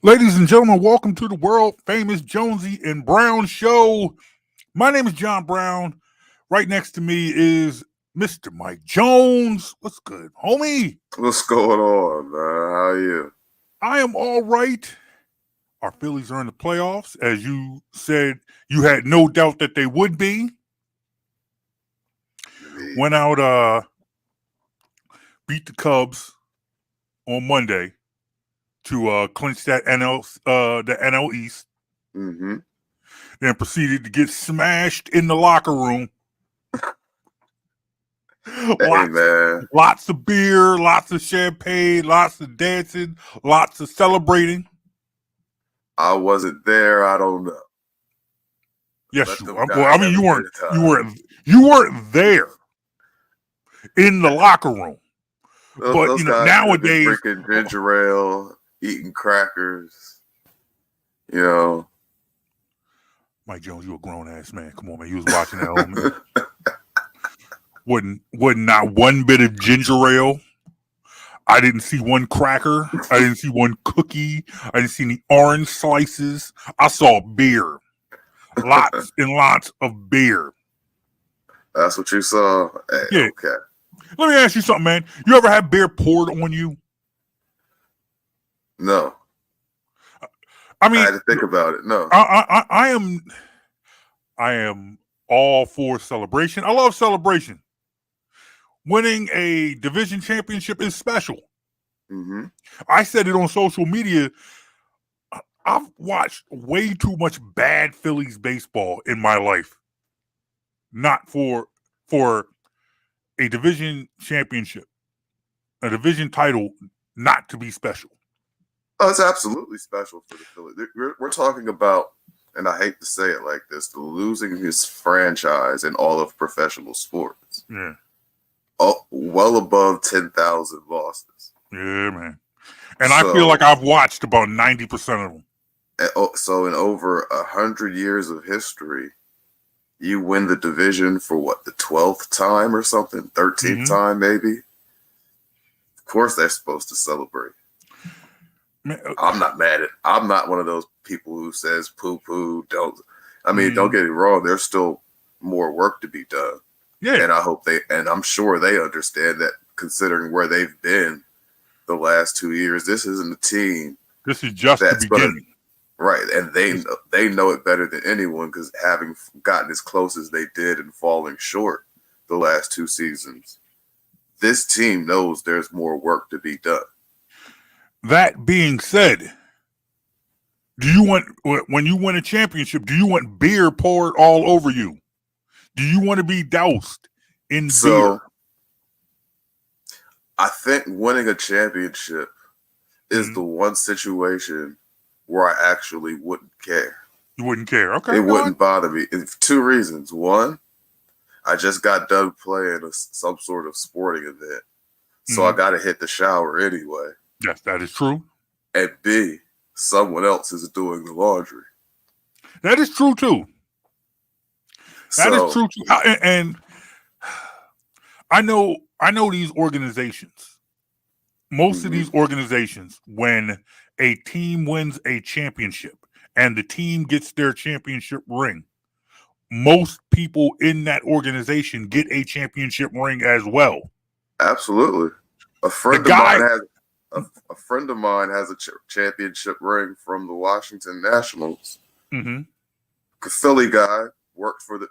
Ladies and gentlemen, welcome to the world famous Jonesy and Brown show. My name is John Brown. Right next to me is Mr. Mike Jones. What's good, homie? What's going on, man? How are you? I am all right. Our Phillies are in the playoffs. As you said, you had no doubt that they would be. Went out, beat the Cubs on Monday to clinch that the NL East. Mm-hmm. Then proceeded to get smashed in the locker room. Lots of beer, lots of champagne, lots of dancing, lots of celebrating. I wasn't there. I don't know. Yes, you were. Well, I mean, you weren't there in the locker room. But those you know, guys nowadays, drinking ginger ale, eating crackers. You know, Mike Jones, you a grown ass man. Come on, man. You was watching that, homie. Wasn't not one bit of ginger ale. I didn't see one cracker. I didn't see one cookie. I didn't see any orange slices. I saw beer. Lots and lots of beer. That's what you saw? Hey, yeah. Okay. Let me ask you something, man. You ever had beer poured on you? No. I mean, I had to think about it. No. I am all for celebration. I love celebration. Winning a division championship is special. Mm-hmm. I said it on social media. I've watched way too much bad Phillies baseball in my life. Not for a division championship, a division title, not to be special. Oh, it's absolutely special for the Phillies. We're talking about, and I hate to say it like this, the losing his franchise in all of professional sports. Yeah. Oh, well above 10,000 losses. Yeah, man. And I feel like I've watched about 90% of them. So in over 100 years of history, you win the division for what, the 12th time or something? 13th time, maybe? Of course they're supposed to celebrate. Man, I'm not mad at. I'm not one of those people who says poo-poo. Don't get me wrong. There's still more work to be done. Yeah. And I'm sure they understand that, considering where they've been the last 2 years. This isn't a team. This is just the beginning. Right. And they know it better than anyone, because having gotten as close as they did and falling short the last 2 seasons, this team knows there's more work to be done. That being said, when you win a championship, do you want beer poured all over you? Do you want to be doused in beer? I think winning a championship is the one situation where I actually wouldn't care. You wouldn't care? Okay. It wouldn't bother me. For 2 reasons. One, I just got done playing some sort of sporting event, so I got to hit the shower anyway. Yes, that is true. And B, someone else is doing the laundry. That is true too. That is true too. And I know these organizations. Most of these organizations, when a team wins a championship and the team gets their championship ring, most people in that organization get a championship ring as well. Absolutely. A friend of mine has a championship ring from the Washington Nationals. Mm-hmm. A Philly guy, worked for the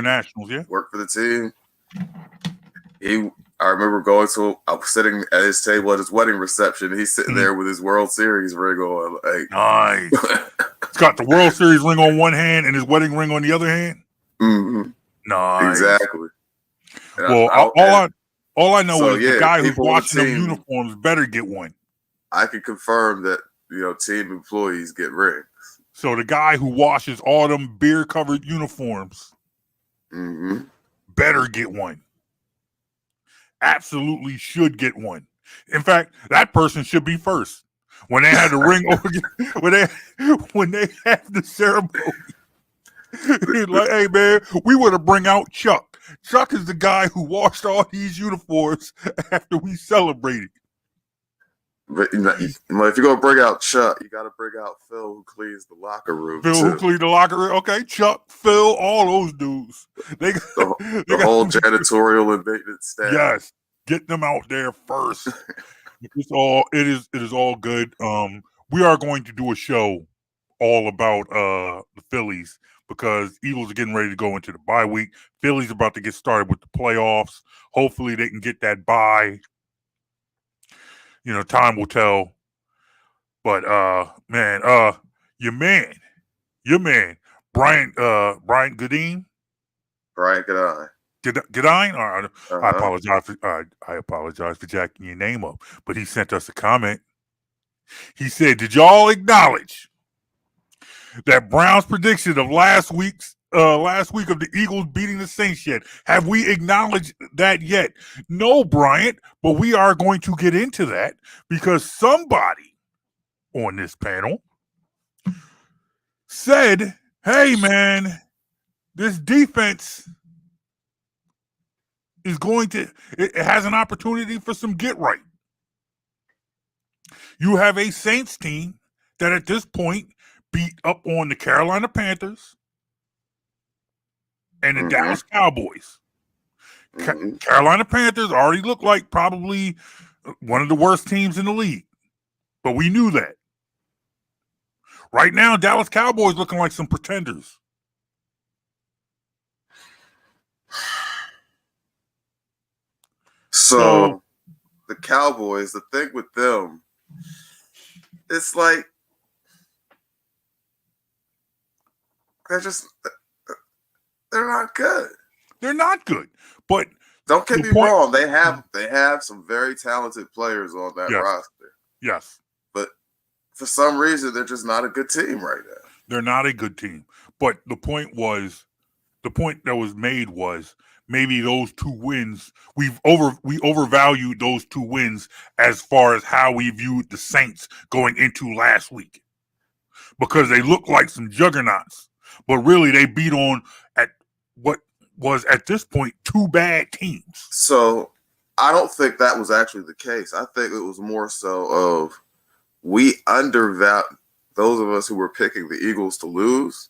Nationals, yeah. Worked for the team. I remember I was sitting at his table at his wedding reception. He's sitting there with his World Series ring on. Like, nice. He's got the World Series ring on one hand and his wedding ring on the other hand. Mm-hmm. Nice. Exactly. And well, all I know is the guy who's washing them uniforms better get one. I can confirm that, team employees get rings. So the guy who washes all them beer-covered uniforms better get one. Absolutely should get one. In fact, that person should be first. When they had the ring when they have the ceremony. Like, hey man, we want to bring out Chuck. Chuck is the guy who washed all these uniforms after we celebrated. But if you're gonna bring out Chuck, you got to bring out Phil, who cleans the locker room. Phil, who cleans the locker room? Okay, Chuck, Phil, all those dudes. The whole janitorial and maintenance staff. Yes, get them out there first. It is all good. We are going to do a show all about the Phillies because Eagles are getting ready to go into the bye week. Phillies are about to get started with the playoffs. Hopefully they can get that bye. Time will tell. But your man, Brian Goodine. Brian Goodine. Goodine? I apologize for jacking your name up. But he sent us a comment. He said, "Did y'all acknowledge that Brown's prediction of last week of the Eagles beating the Saints yet? Have we acknowledged that yet?" No, Bryant, but we are going to get into that because somebody on this panel said, "Hey, man, this defense it has an opportunity for some get right. You have a Saints team that at this point beat up on the Carolina Panthers and the Dallas Cowboys. Carolina Panthers already look like probably one of the worst teams in the league, but we knew that. Right now, Dallas Cowboys looking like some pretenders." So the Cowboys, the thing with them, it's like they're not good. They're not good. But don't get me wrong, they have some very talented players on that roster. Yes. But for some reason, they're just not a good team right now. They're not a good team. But the point that was made was maybe those 2 wins, we overvalued those 2 wins as far as how we viewed the Saints going into last week. Because they look like some juggernauts. But really they beat on at what was at this point 2 bad teams. So I don't think that was actually the case. I think it was more so of we undervalued those of us who were picking the Eagles to lose.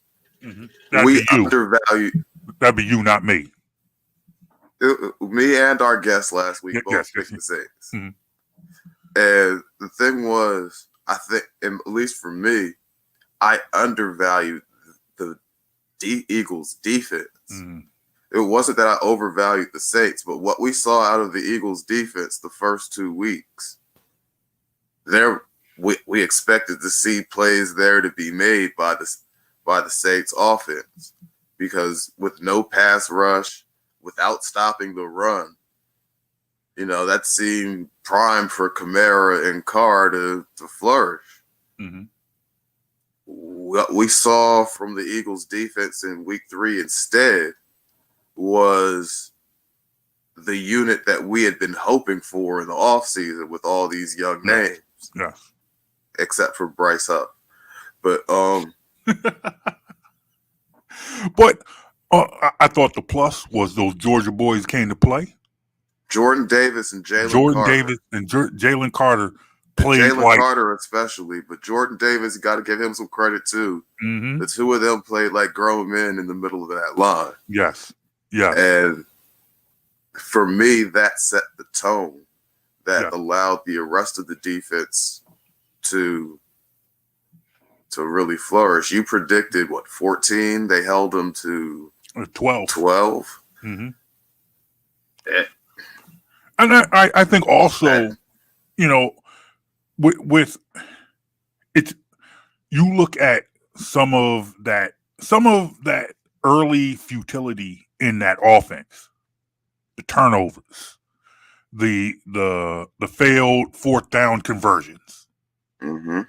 We undervalued. That'd be you, not me. Me and our guest last week both picked the Saints. And the thing was, I think, at least for me, I undervalued the Eagles defense. It wasn't that I overvalued the Saints, but what we saw out of the Eagles defense the first 2 weeks, we expected to see plays there to be made by the Saints offense, because with no pass rush, without stopping the run, that seemed prime for Kamara and Carr to flourish. What we saw from the Eagles defense in week 3 instead was the unit that we had been hoping for in the offseason with all these young names. Yes. Except for Bryce Huff. But but I thought the plus was those Georgia boys came to play. Jordan Davis and Jalen Carter played Jalen Carter especially, but Jordan Davis, you got to give him some credit too. The 2 of them played like grown men in the middle of that line. Yes. Yeah. And for me, that set the tone that allowed the rest of the defense to really flourish. You predicted 14? They held them to 12. 12. And I think also, with it's, you look at some of that early futility in that offense, the turnovers, the failed 4th down conversions. The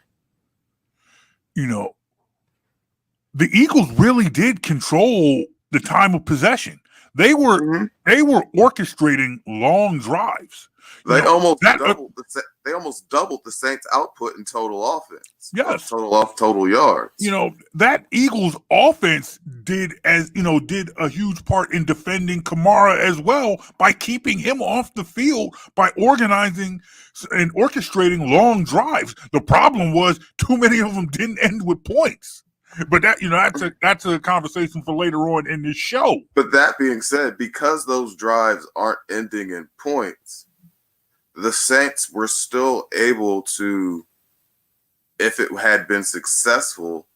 Eagles really did control the time of possession. They were orchestrating long drives. They almost that doubled the Saints' output in total offense. yes, total yards. That Eagles offense did a huge part in defending Kamara as well by keeping him off the field by organizing and orchestrating long drives. The problem was too many of them didn't end with points. But that's a conversation for later on in this show. But that being said, because those drives aren't ending in points, the Saints were still able to, if it had been successful,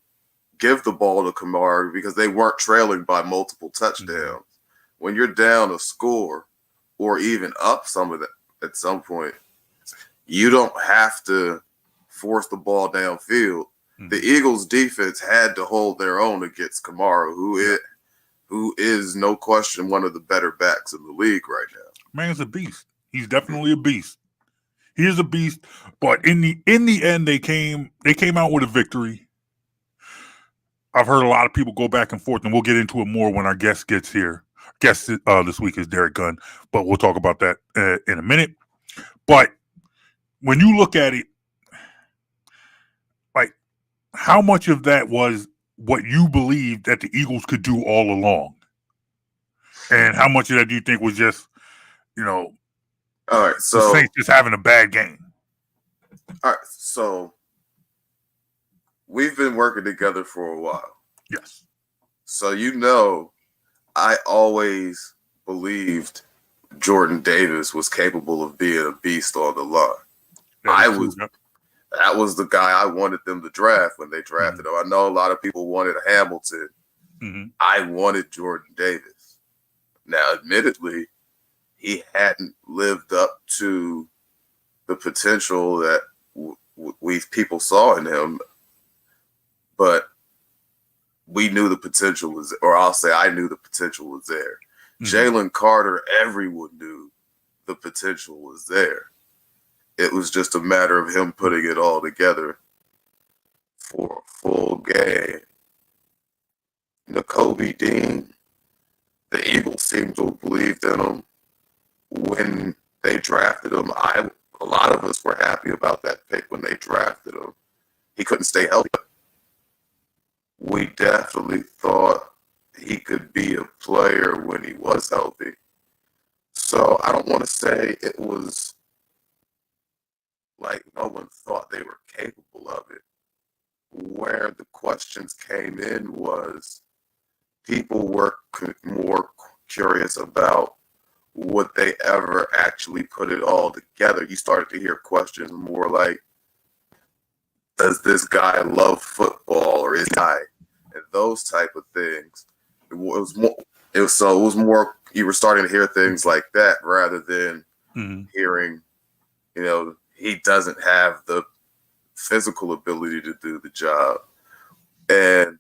give the ball to Kamara because they weren't trailing by multiple touchdowns. Mm-hmm. When you're down a score or even up some of that at some point, you don't have to force the ball downfield. Mm-hmm. The Eagles defense had to hold their own against Kamara, who is no question one of the better backs in the league right now. Man's a beast. He's definitely a beast. He is a beast. But in the end, they came out with a victory. I've heard a lot of people go back and forth, and we'll get into it more when our guest gets here. Guest this week is Derrick Gunn, but we'll talk about that in a minute. But when you look at it, like, how much of that was what you believed that the Eagles could do all along? And how much of that do you think was just, all right, so the Saints just having a bad game? All right, so we've been working together for a while. Yes. So I always believed Jordan Davis was capable of being a beast on the line. That was the guy I wanted them to draft when they drafted him. I know a lot of people wanted Hamilton. Mm-hmm. I wanted Jordan Davis. Now, admittedly, he hadn't lived up to the potential that people saw in him, but we knew the potential was, or I'll say I knew the potential was there. Mm-hmm. Jalen Carter, everyone knew the potential was there. It was just a matter of him putting it all together for a full game. Nakobe Dean, the Eagles seemed to have believed in him when they drafted him. A lot of us were happy about that pick when they drafted him. He couldn't stay healthy. We definitely thought he could be a player when he was healthy. So I don't want to say it was like no one thought they were capable of it. Where the questions came in was people were more curious about would they ever actually put it all together. You started to hear questions more like, does this guy love football or is guy? And those type of things. It was more, you were starting to hear things like that rather than hearing, he doesn't have the physical ability to do the job. And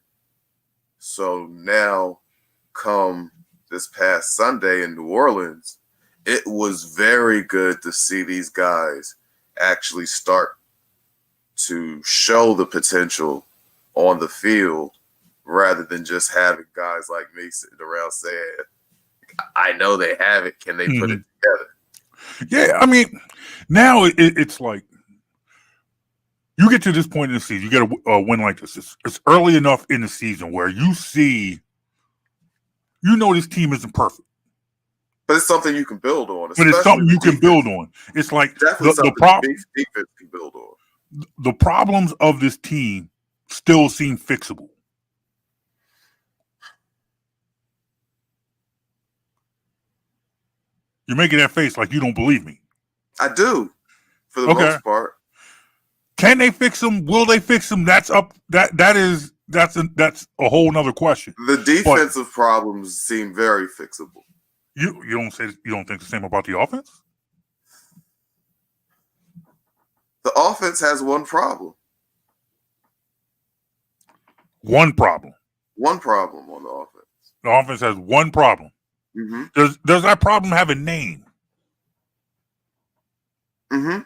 so now come this past Sunday in New Orleans, it was very good to see these guys actually start to show the potential on the field rather than just having guys like me sitting around saying, I know they have it. Can they put it together? Yeah, I mean, now it's like you get to this point in the season, you get a win like this. It's early enough in the season where you see, this team isn't perfect. But it's something you can build on. But it's something you can build on. It's like the problem defense can build on. The problems of this team still seem fixable. You're making that face like you don't believe me. I do, for the most part. Can they fix them? Will they fix them? That's up. That's a whole nother question. The defensive problems seem very fixable. You don't think the same about the offense? The offense has one problem. One problem. One problem on the offense. The offense has one problem. Mm-hmm. Does that problem have a name? Mm-hmm.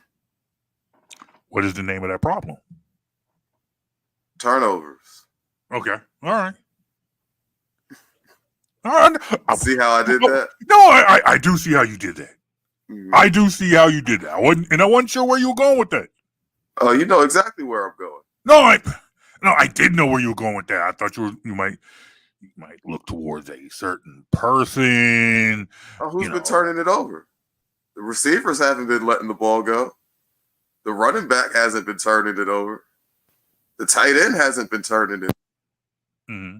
What is the name of that problem? Turnovers. Okay. All right. All right. See how I did that? No, I do see how you did that. I do see how you did that. I wasn't sure where you were going with that. Oh, you know exactly where I'm going. No, I did know where you were going with that. I thought you might look towards a certain person. Oh, who's been turning it over? The receivers haven't been letting the ball go. The running back hasn't been turning it over. The tight end hasn't been turning it. Mm-hmm.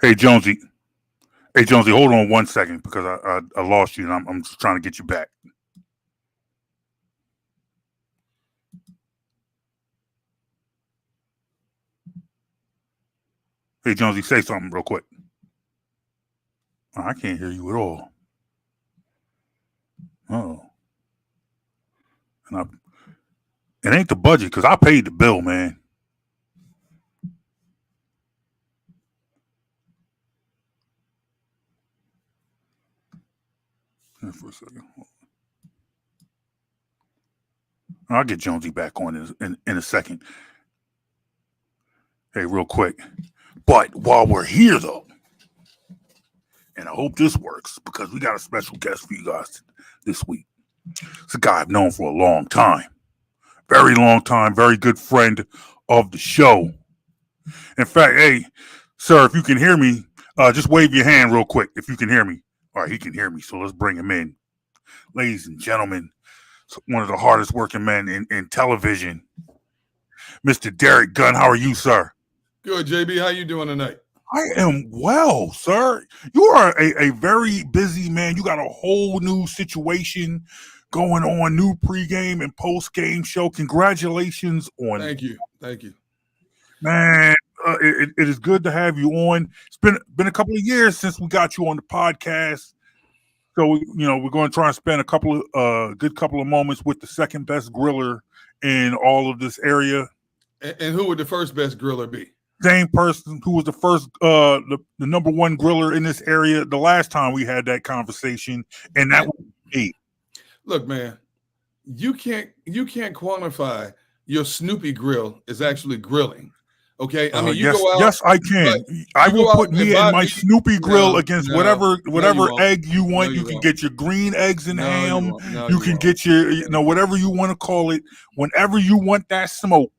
Hey Jonesy, hold on 1 second because I lost you and I'm just trying to get you back. Hey Jonesy, say something real quick. Oh, I can't hear you at all. Oh, and it ain't the budget because I paid the bill, man. For a second. I'll get Jonesy back on in a second. Hey, real quick. But while we're here, though, and I hope this works because we got a special guest for you guys this week. It's a guy I've known for a long time. Very long time. Very good friend of the show. In fact, hey, sir, if you can hear me, just wave your hand real quick if you can hear me. All right, he can hear me, so let's bring him in. Ladies and gentlemen, one of the hardest working men in television, Mr. Derrick Gunn. How are you, sir? Good, JB. How you doing tonight? I am well, sir. You are a very busy man. You got a whole new situation going on, new pregame and postgame show. Congratulations on. Thank you. Man, it is good to have you on. It's been a couple of years since we got you on the podcast. So, we're going to try and spend a good couple of moments with the second best griller in all of this area. And who would the first best griller be? Same person who was the first, the number one griller in this area the last time we had that conversation, and that was me. Look, man, you can't quantify your Snoopy grill as actually grilling. Okay, I mean, yes, go out. Yes, I can. I will put me and my Snoopy grill against whatever egg you want. You can get your green eggs and ham. You can get your, whatever you want to call it. Whenever you want that smoke,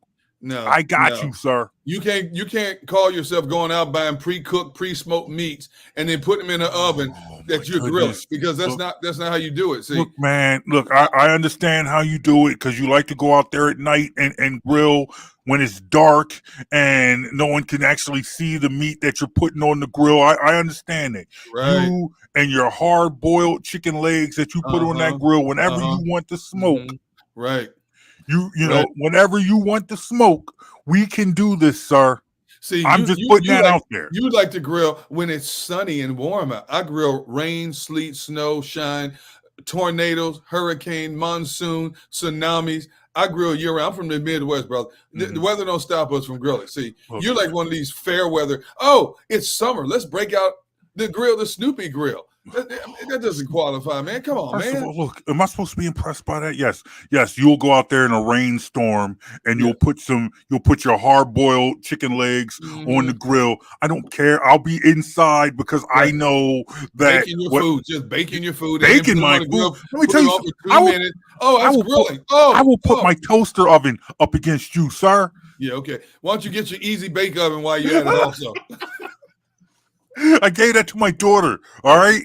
I got you, sir. You can't call yourself going out buying pre-cooked, pre-smoked meats and then put them in the oven that you're grilling, because that's not how you do it. See, look, man, I understand how you do it because you like to go out there at night and grill when it's dark and no one can actually see the meat that you're putting on the grill. I understand that. Right. You and your hard-boiled chicken legs that you put on that grill whenever you want to smoke. Mm-hmm. Right. You know, whenever you want to smoke, we can do this, sir. See, I'm just putting that out there. You like to grill when it's sunny and warm out. I grill rain, sleet, snow, shine, tornadoes, hurricane, monsoon, tsunamis. I grill year round. I'm from the Midwest, brother. The weather don't stop us from grilling. See, you're like one of these fair weather. Oh, it's summer. Let's break out the grill, the Snoopy grill. That doesn't qualify, man. Come on, First man. of all, look, am I supposed to be impressed by that? Yes. You'll go out there in a rainstorm and you'll put your hard-boiled chicken legs on the grill. I don't care. I'll be inside because I know that baking your food, just baking your food, baking my food. Grill, let me tell you, for 2 minutes. Oh, that's grilling. I will put my toaster oven up against you, sir. Yeah, okay. Why don't you get your easy bake oven while you're at it also? I gave that to my daughter. All right.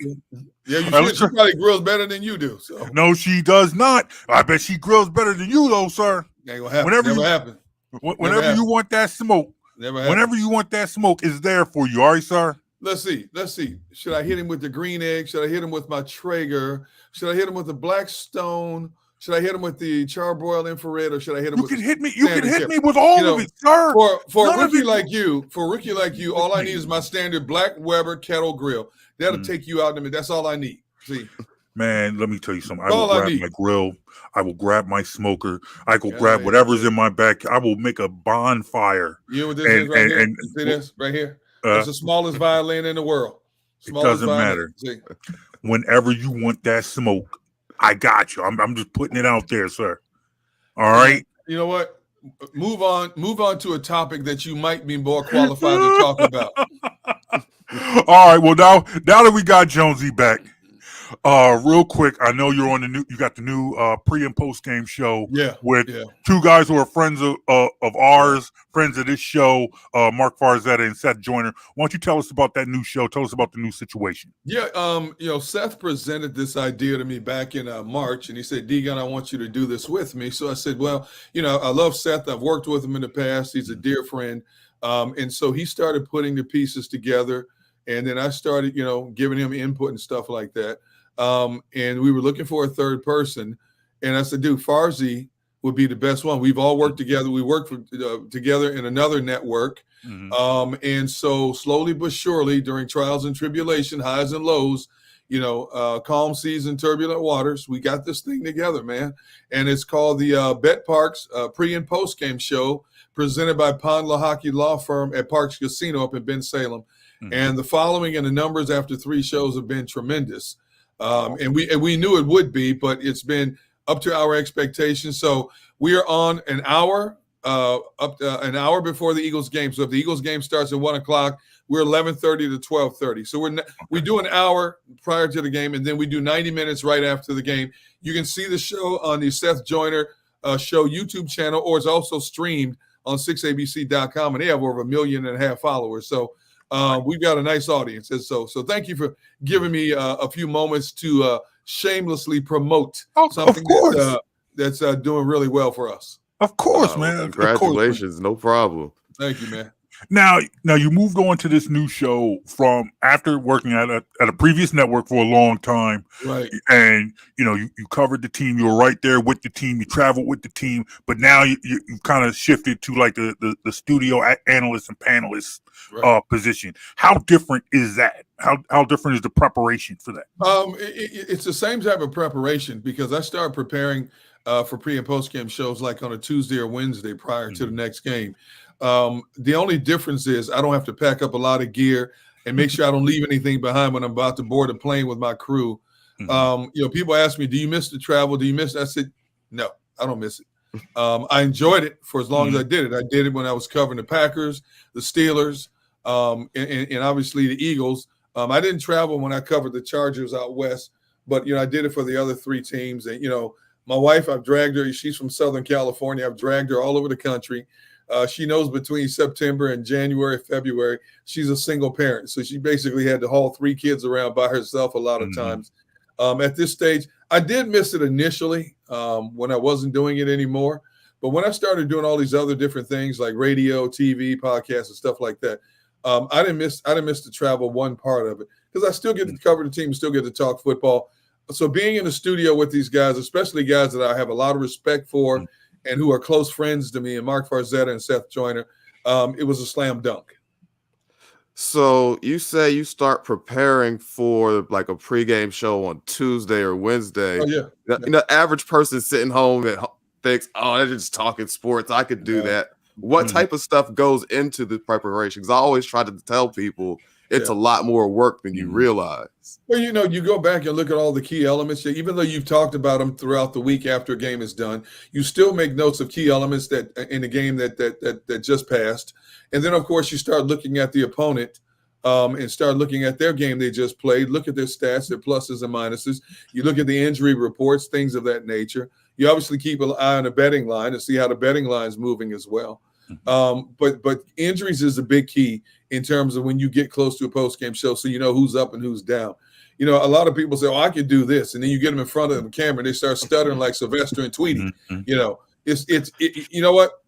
Yeah, you should. She probably grills better than you do. So. No, she does not. I bet she grills better than you, though, sir. Ain't gonna happen. Never happen. Whenever you want that smoke, whenever you want that smoke, is there for you. All right, sir. Let's see. Should I hit him with the green egg? Should I hit him with my Traeger? Should I hit him with the Blackstone? Should I hit him with the charbroiled infrared, or should I hit him? You can hit me with all of it, sir. For a rookie like you, all I need is my standard Black Weber kettle grill. That'll take you out. That's all I need. See, man, let me tell you something. I will grab my grill. I will grab my smoker. I will grab whatever's in my back. I will make a bonfire. You know what this is right here? See this right here? It's the smallest violin in the world. It doesn't matter. Whenever you want that smoke, I got you. I'm just putting it out there, sir. All right. You know what? Move on to a topic that you might be more qualified to talk about. All right. Well, now that we got Jonesy back, real quick, I know you got the new pre and post game show with two guys who are friends of ours, friends of this show, Mark Farzetta and Seth Joyner. Why don't you tell us about that new show? Tell us about the new situation. Yeah, Seth presented this idea to me back in March, and he said, D-Gun, I want you to do this with me. So I said, well, I love Seth. I've worked with him in the past. He's a dear friend. And so he started putting the pieces together, and then I started, giving him input and stuff like that. And we were looking for a third person. And I said, dude, Farzy would be the best one. We've all worked together. We worked together in another network. And so slowly but surely, during trials and tribulation, highs and lows, calm seas and turbulent waters, we got this thing together, man. And it's called the Bet Parks pre and post game show, presented by Pond Hockey Law Firm at Parks Casino up in Bensalem. And the following and the numbers after 3 shows have been tremendous. And we knew it would be, but it's been up to our expectations. So we are on an hour, an hour before the Eagles game. So if the Eagles game starts at 1:00, we're 11:30 to 12:30. So we do an hour prior to the game, and then we do 90 minutes right after the game. You can see the show on the Seth Joyner Show YouTube channel, or it's also streamed on 6abc.com, and they have over 1.5 million followers. So we've got a nice audience. And so thank you for giving me a few moments to shamelessly promote something that's doing really well for us. Of course, man. Congratulations. No problem. Thank you, man. Now you moved on to this new show from after working at a previous network for a long time, right? And you covered the team. You were right there with the team. You traveled with the team, but now you kind of shifted to like the studio analyst and panelist position. How different is that? How different is the preparation for that? It's the same type of preparation, because I started preparing for pre and post game shows like on a Tuesday or Wednesday prior to the next game. The only difference is I don't have to pack up a lot of gear and make sure I don't leave anything behind when I'm about to board a plane with my crew. People ask me, do you miss the travel? Do you miss it? I said, no, I don't miss it. I enjoyed it for as long as I did it. I did it when I was covering the Packers, the Steelers, and obviously the Eagles. I didn't travel when I covered the Chargers out west, but, I did it for the other 3 teams. And, my wife, I've dragged her. She's from Southern California. I've dragged her all over the country. She knows between September and January, February, she's a single parent. So she basically had to haul 3 kids around by herself a lot of times. At this stage, I did miss it initially when I wasn't doing it anymore. But when I started doing all these other different things like radio, TV, podcasts, and stuff like that, I didn't miss the travel one part of it, because I still get to cover the team, still get to talk football. So being in the studio with these guys, especially guys that I have a lot of respect for and who are close friends to me, and Mark Farzetta and Seth Joyner, it was a slam dunk. So you say you start preparing for like a pregame show on Tuesday or Wednesday. Oh, yeah. The average person sitting home that thinks, oh, they're just talking sports, I could do that. What type of stuff goes into the preparation? Because I always try to tell people, it's a lot more work than you Mhm. realize. Well, you go back and look at all the key elements. Even though you've talked about them throughout the week after a game is done, you still make notes of key elements that in the game that just passed. And then, of course, you start looking at the opponent and start looking at their game they just played. Look at their stats, their pluses and minuses. You look at the injury reports, things of that nature. You obviously keep an eye on the betting line and see how the betting line is moving as well. But injuries is a big key in terms of when you get close to a post-game show, so you know who's up and who's down. A lot of people say, "Oh, I could do this," and then you get them in front of the camera and they start stuttering like Sylvester and Tweety. Mhm. You know what?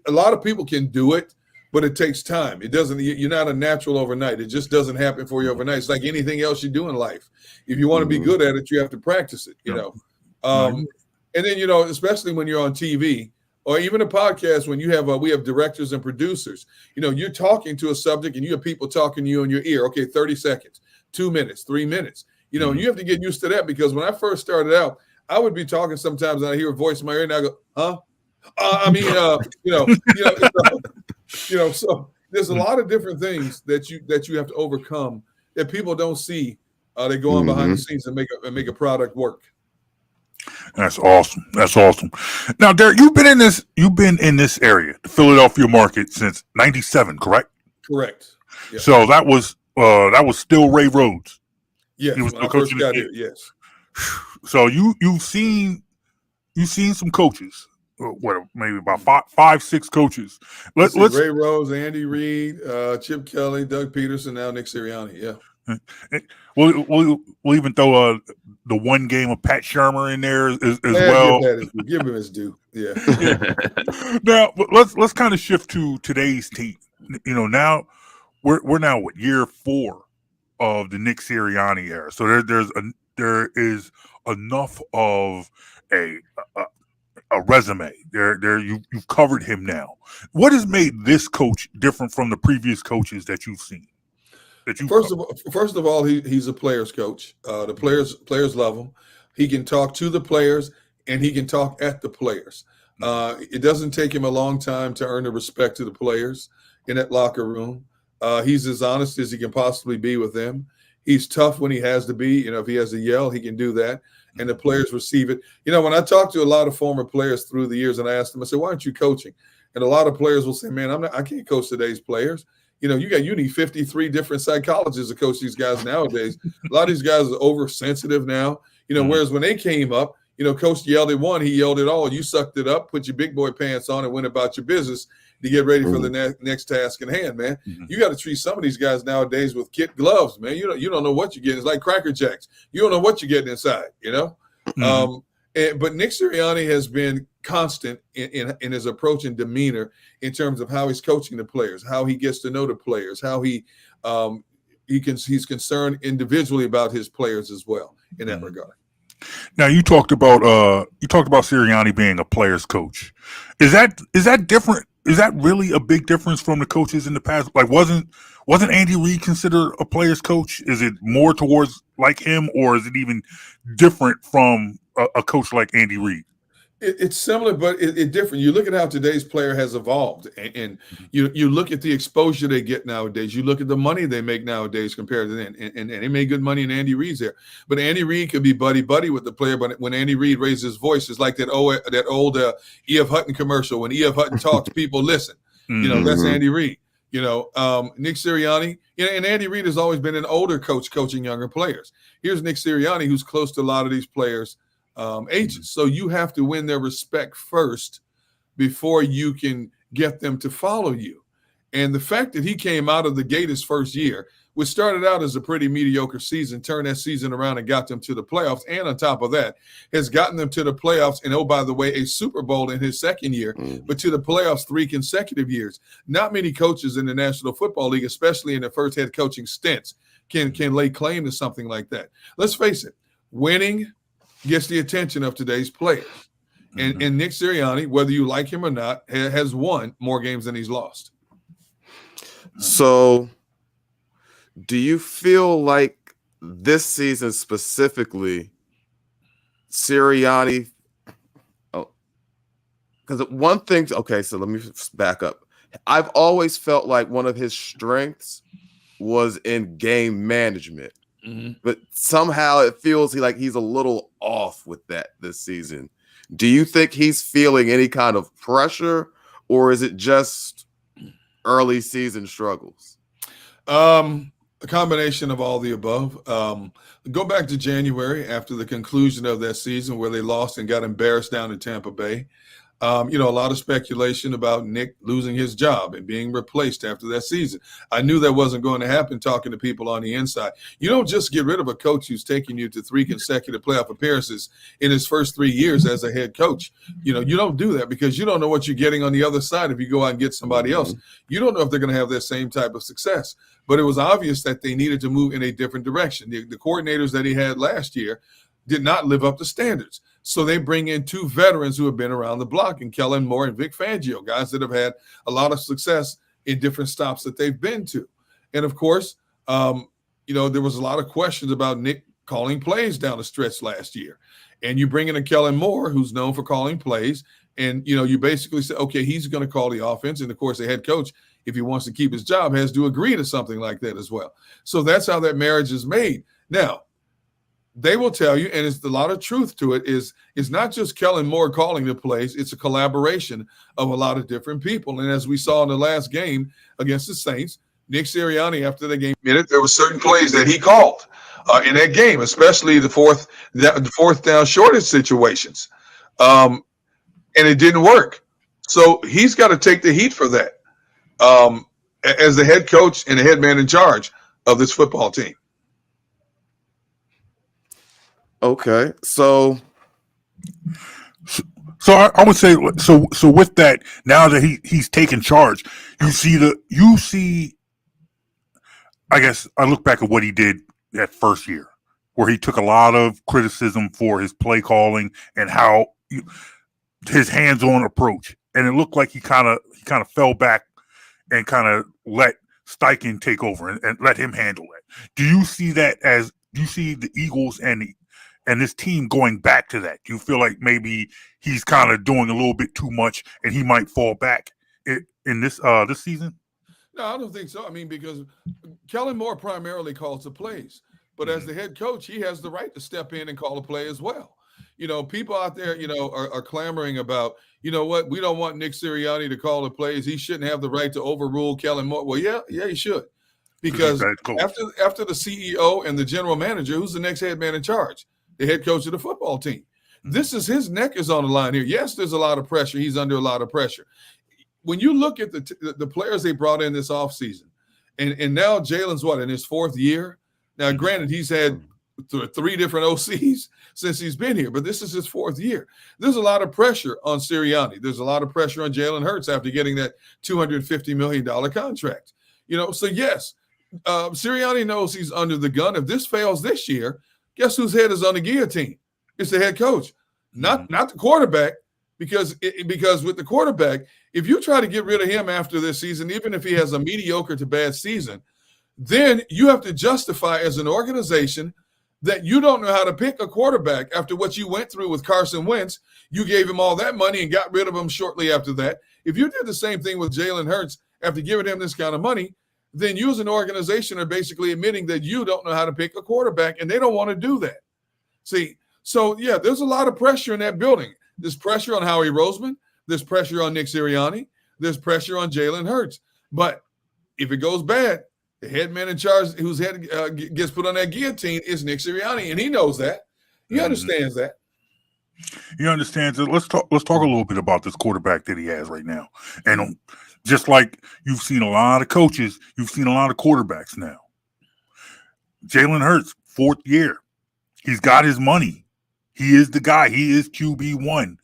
A lot of people can do it, but it takes time. It doesn't. You're not a natural overnight. It just doesn't happen for you overnight. It's like anything else you do in life. If you want to be good at it, you have to practice it. And then especially when you're on TV. Or even a podcast when we have directors and producers. You're talking to a subject and you have people talking to you in your ear. Okay, 30 seconds, 2 minutes, 3 minutes. And you have to get used to that because when I first started out, I would be talking sometimes and I hear a voice in my ear and I go, huh? So there's a lot of different things that you have to overcome that people don't see. They go on behind the scenes and make a product work. That's awesome. That's awesome. Now, Derrick, you've been in this area, the Philadelphia market, since '97, correct? Correct. Yeah. So that was still Ray Rhodes. Yes, he was when I first got here. Yes. So you've seen some coaches. Maybe about five, 6 coaches. Let's Ray Rhodes, Andy Reid, Chip Kelly, Doug Peterson, now Nick Sirianni. Yeah. We'll even throw the one game of Pat Shermer in there as well. Give him his due. Yeah. Now let's kind of shift to today's team. Now we're now year 4 of the Nick Sirianni era. So there is enough of a resume. You've covered him now. What has made this coach different from the previous coaches that you've seen? First of all, he's a players coach. The players love him. He can talk to the players and he can talk at the players. It doesn't take him a long time to earn the respect of the players in that locker room. He's as honest as he can possibly be with them. He's tough when he has to be. If he has to yell, he can do that, and the players receive it. When I talk to a lot of former players through the years, and I ask them, I say, "Why aren't you coaching?" And a lot of players will say, "Man, I can't coach today's players." You need 53 different psychologists to coach these guys nowadays. A lot of these guys are oversensitive now. Whereas when they came up, coach yelled at one, he yelled at all. You sucked it up, put your big boy pants on, and went about your business to get ready for the next task in hand, man. You got to treat some of these guys nowadays with kid gloves, man. You don't know what you're getting. It's like Cracker Jacks. You don't know what you're getting inside, But Nick Sirianni has been constant in his approach and demeanor in terms of how he's coaching the players, how he gets to know the players, how he's concerned individually about his players as well in that regard. Now you talked about Sirianni being a players coach. Is that different? Is that really a big difference from the coaches in the past? Like wasn't Andy Reid considered a players coach? Is it more towards like him, or is it even different from a coach like Andy Reid? It's similar, but it's different. You look at how today's player has evolved, and you look at the exposure they get nowadays. You look at the money they make nowadays compared to then, and they made good money in Andy Reid's there. But Andy Reid could be buddy with the player, but when Andy Reid raises his voice, it's like that old E.F. Hutton commercial. When E.F. Hutton talks, people listen. That's Andy Reid. Nick Sirianni, and Andy Reid has always been an older coach coaching younger players. Here's Nick Sirianni, who's close to a lot of these players' ages. So you have to win their respect first before you can get them to follow you. And the fact that he came out of the gate his first year, which started out as a pretty mediocre season, turned that season around and got them to the playoffs. And on top of that, has gotten them to the playoffs. And, oh, by the way, a Super Bowl in his second year, but to the playoffs 3 consecutive years. Not many coaches in the National Football League, especially in their first head coaching stints, can lay claim to something like that. Let's face it, winning gets the attention of today's players. And Nick Sirianni, whether you like him or not, has won more games than he's lost. So do you feel like this season specifically, Sirianni, because one thing, okay, so let me back up. I've always felt like one of his strengths was in game management. Mm-hmm. But somehow it feels like he's a little off with that this season. Do you think he's feeling any kind of pressure, or is it just early season struggles? A combination of all the above. Go back to January after the conclusion of that season where they lost and got embarrassed down in Tampa Bay. A lot of speculation about Nick losing his job and being replaced after that season. I knew that wasn't going to happen talking to people on the inside. You don't just get rid of a coach who's taking you to 3 consecutive playoff appearances in his first 3 years as a head coach. You don't do that because you don't know what you're getting on the other side if you go out and get somebody else. You don't know if they're going to have that same type of success. But it was obvious that they needed to move in a different direction. The coordinators that he had last year did not live up to standards. So they bring in 2 veterans who have been around the block, and Kellen Moore and Vic Fangio, guys that have had a lot of success in different stops that they've been to. And of course, there was a lot of questions about Nick calling plays down the stretch last year. And you bring in a Kellen Moore who's known for calling plays. And, you basically say, okay, he's going to call the offense. And of course, the head coach, if he wants to keep his job, has to agree to something like that as well. So that's how that marriage is made. Now, they will tell you, and it's a lot of truth to it, is it's not just Kellen Moore calling the plays. It's a collaboration of a lot of different people. And as we saw in the last game against the Saints, Nick Sirianni, after the game, there were certain plays that he called in that game, especially the fourth down shortage situations. And it didn't work. So he's got to take the heat for that as the head coach and the head man in charge of this football team. Okay, so I would say so with that, now that he's taken charge, you see. I guess I look back at what he did that first year, where he took a lot of criticism for his play calling and how his hands-on approach, and it looked like he kind of fell back and kind of let Steichen take over and let him handle it. Do you see that do you see the Eagles and this team going back to that? Do you feel like maybe he's kind of doing a little bit too much and he might fall back in this season? No, I don't think so. I mean, because Kellen Moore primarily calls the plays, but as the head coach, he has the right to step in and call a play as well. People out there, are clamoring about, we don't want Nick Sirianni to call the plays. He shouldn't have the right to overrule Kellen Moore. Well, yeah, he should. Because after the CEO and the general manager, who's the next head man in charge? The head coach of the football team. This is his neck is on the line here. Yes, there's a lot of pressure. He's under a lot of pressure. When you look at the players they brought in this offseason, and now Jalen's in his 4th year? Now, granted, he's had 3 different OCs since he's been here, but this is his 4th year. There's a lot of pressure on Sirianni. There's a lot of pressure on Jalen Hurts after getting that $250 million contract. So yes, Sirianni knows he's under the gun. If this fails this year, guess whose head is on the guillotine? It's the head coach, not the quarterback. Because with the quarterback, if you try to get rid of him after this season, even if he has a mediocre to bad season, then you have to justify as an organization that you don't know how to pick a quarterback after what you went through with Carson Wentz. You gave him all that money and got rid of him shortly after that. If you did the same thing with Jalen Hurts after giving him this kind of money, then you as an organization are basically admitting that you don't know how to pick a quarterback, and they don't want to do that. See, so yeah, there's a lot of pressure in that building. There's pressure on Howie Roseman. There's pressure on Nick Sirianni. There's pressure on Jalen Hurts. But if it goes bad, the head man in charge whose head gets put on that guillotine is Nick Sirianni, and he knows that. He understands that. He understands it. Let's talk a little bit about this quarterback that he has right now. And just like you've seen a lot of coaches, you've seen a lot of quarterbacks now. Jalen Hurts, 4th year. He's got his money. He is the guy. He is QB1.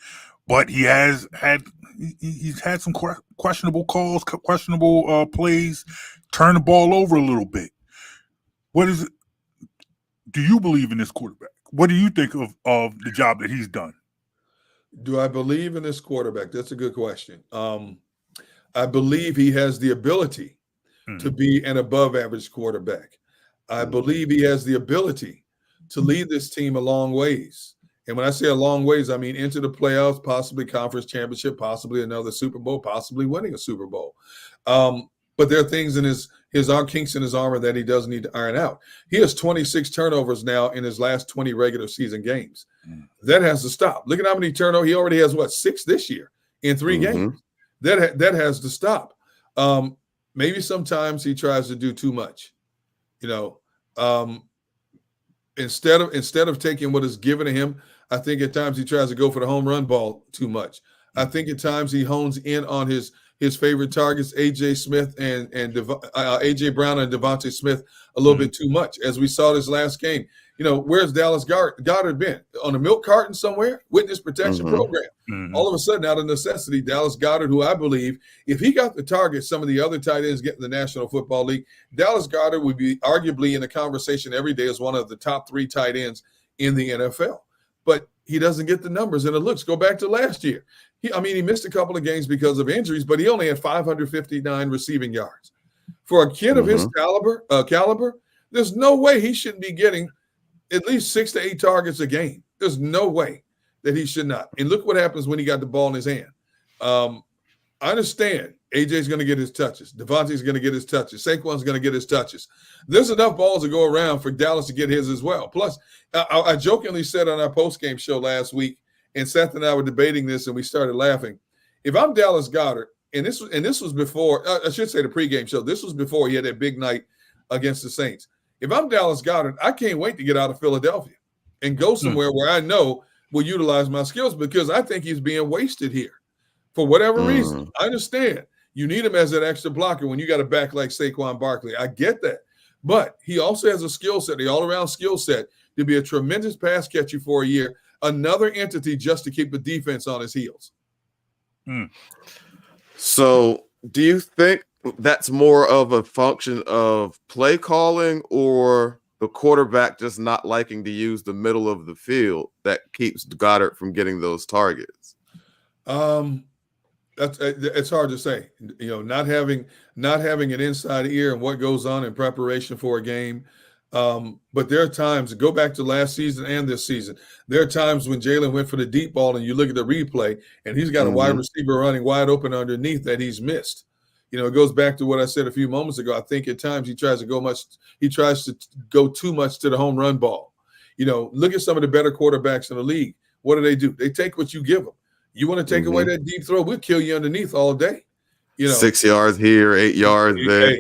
But he's had some questionable calls, questionable plays, turn the ball over a little bit. What is it? Do you believe in this quarterback? What do you think of the job that he's done? Do I believe in this quarterback? That's a good question. I believe he has the ability to be an above-average quarterback. I believe he has the ability to lead this team a long ways. And when I say a long ways, I mean into the playoffs, possibly conference championship, possibly another Super Bowl, possibly winning a Super Bowl. But there are things in his his kinks in his armor that he does need to iron out. He has 26 turnovers now in his last 20 regular season games. That has to stop. Look at how many turnovers. He already has, 6 this year in 3 games. That has to stop. Maybe sometimes he tries to do too much. Instead of taking what is given to him, I think at times he tries to go for the home run ball too much. I think at times he hones in on his favorite targets, AJ Smith and AJ Brown and Devontae Smith, a little bit too much, as we saw this last game. Where's Dallas Goedert been? On a milk carton somewhere? Witness protection program. All of a sudden, out of necessity, Dallas Goedert, who I believe, if he got the target some of the other tight ends get in the National Football League, Dallas Goedert would be arguably in the conversation every day as one of the top 3 tight ends in the NFL. But he doesn't get the numbers and the looks. Go back to last year. He missed a couple of games because of injuries, but he only had 559 receiving yards. For a kid of his caliber, there's no way he shouldn't be getting at least 6 to 8 targets a game. There's no way that he should not. And look what happens when he got the ball in his hand. I understand AJ's going to get his touches. Devontae's going to get his touches. Saquon's going to get his touches. There's enough balls to go around for Dallas to get his as well. Plus, I jokingly said on our postgame show last week, and Seth and I were debating this, and we started laughing. If I'm Dallas Goedert, and this was before, I should say the pregame show. This was before he had that big night against the Saints. If I'm Dallas Goedert, I can't wait to get out of Philadelphia and go somewhere where I know will utilize my skills, because I think he's being wasted here for whatever reason. I understand you need him as an extra blocker when you got a back like Saquon Barkley. I get that. But he also has a skill set, the all-around skill set, to be a tremendous pass catcher for a year, another entity just to keep the defense on his heels. So do you think that's more of a function of play calling or the quarterback just not liking to use the middle of the field that keeps Goddard from getting those targets? It's hard to say. Not having an inside ear and what goes on in preparation for a game. But there are times, go back to last season and this season, there are times when Jalen went for the deep ball and you look at the replay and he's got a wide receiver running wide open underneath that he's missed. It goes back to what I said a few moments ago. I think at times he tries to go too much to the home run ball. Look at some of the better quarterbacks in the league. What do? They take what you give them. You want to take away that deep throw, we'll kill you underneath all day. 6 yards here, 8 yards there.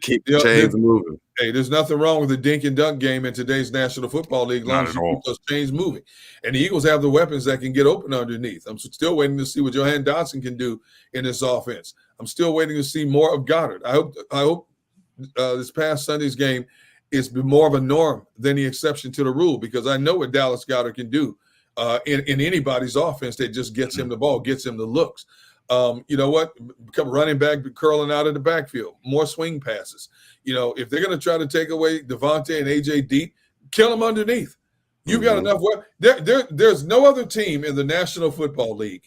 Keep the chains moving. Hey, there's nothing wrong with the dink and dunk game in today's National Football League, as long as you keep those chains moving. And the Eagles have the weapons that can get open underneath. I'm still waiting to see what Johan Dotson can do in this offense. I'm still waiting to see more of Goddard. I hope this past Sunday's game is more of a norm than the exception to the rule, because I know what Dallas Goedert can do in anybody's offense that just gets him the ball, gets him the looks. You know what? Become running back, curling out of the backfield, more swing passes. If they're going to try to take away Devontae and AJ deep, kill them underneath. You've got enough. There's no other team in the National Football League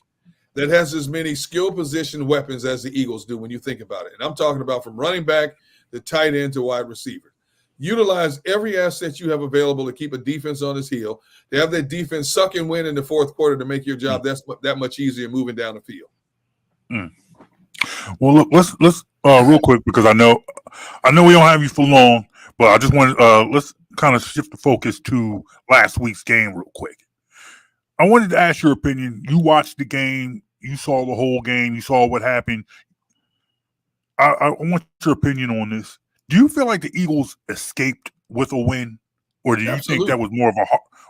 that has as many skill position weapons as the Eagles do when you think about it. And I'm talking about from running back to tight end to wide receiver. Utilize every asset you have available to keep a defense on its heel, to have that defense suck and win in the fourth quarter to make your job that much easier moving down the field. Well, look, let's real quick, because I know we don't have you for long, but I just want let's kind of shift the focus to last week's game real quick. I wanted to ask your opinion. You watched the game, you saw the whole game, you saw what happened. I want your opinion on this. Do you feel like the Eagles escaped with a win, or do you think that was more of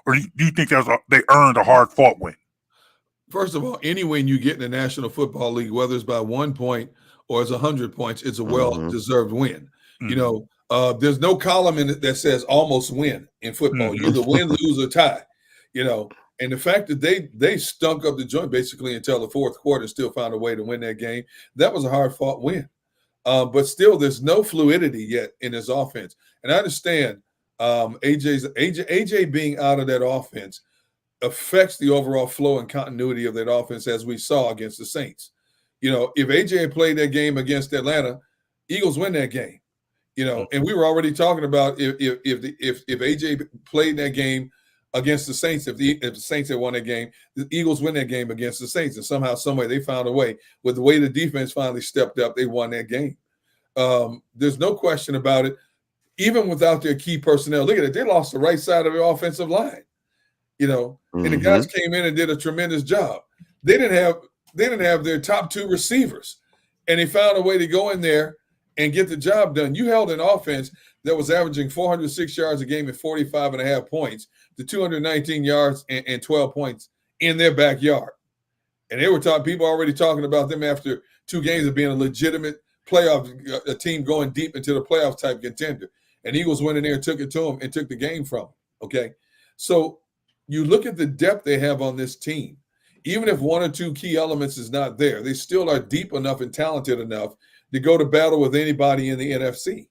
or do you think they earned a hard-fought win? First of all, any win you get in the National Football League, whether it's by 1 point or it's 100 points, it's a well-deserved win. There's no column in it that says almost win in football. You either win, lose, or tie. And the fact that they stunk up the joint basically until the fourth quarter and still found a way to win that game, that was a hard-fought win. But still, there's no fluidity yet in his offense. And I understand AJ being out of that offense affects the overall flow and continuity of that offense, as we saw against the Saints. If AJ had played that game against Atlanta, Eagles win that game. And we were already talking about if AJ played that game against the Saints, if the Saints had won that game, the Eagles win that game against the Saints. And somehow, some way, they found a way. With the way the defense finally stepped up, they won that game. There's no question about it. Even without their key personnel, look at it. They lost the right side of their offensive line, and the guys came in and did a tremendous job. They didn't have their top two receivers, and they found a way to go in there and get the job done. You held an offense that was averaging 406 yards a game at 45.5 points to 219 yards and 12 points in their backyard. And they were people already talking about them after 2 games of being a legitimate playoff, a team going deep into the playoff type contender. And Eagles went in there and took it to them and took the game from them. Okay. So you look at the depth they have on this team. Even if 1 or 2 key elements is not there, they still are deep enough and talented enough to go to battle with anybody in the NFC.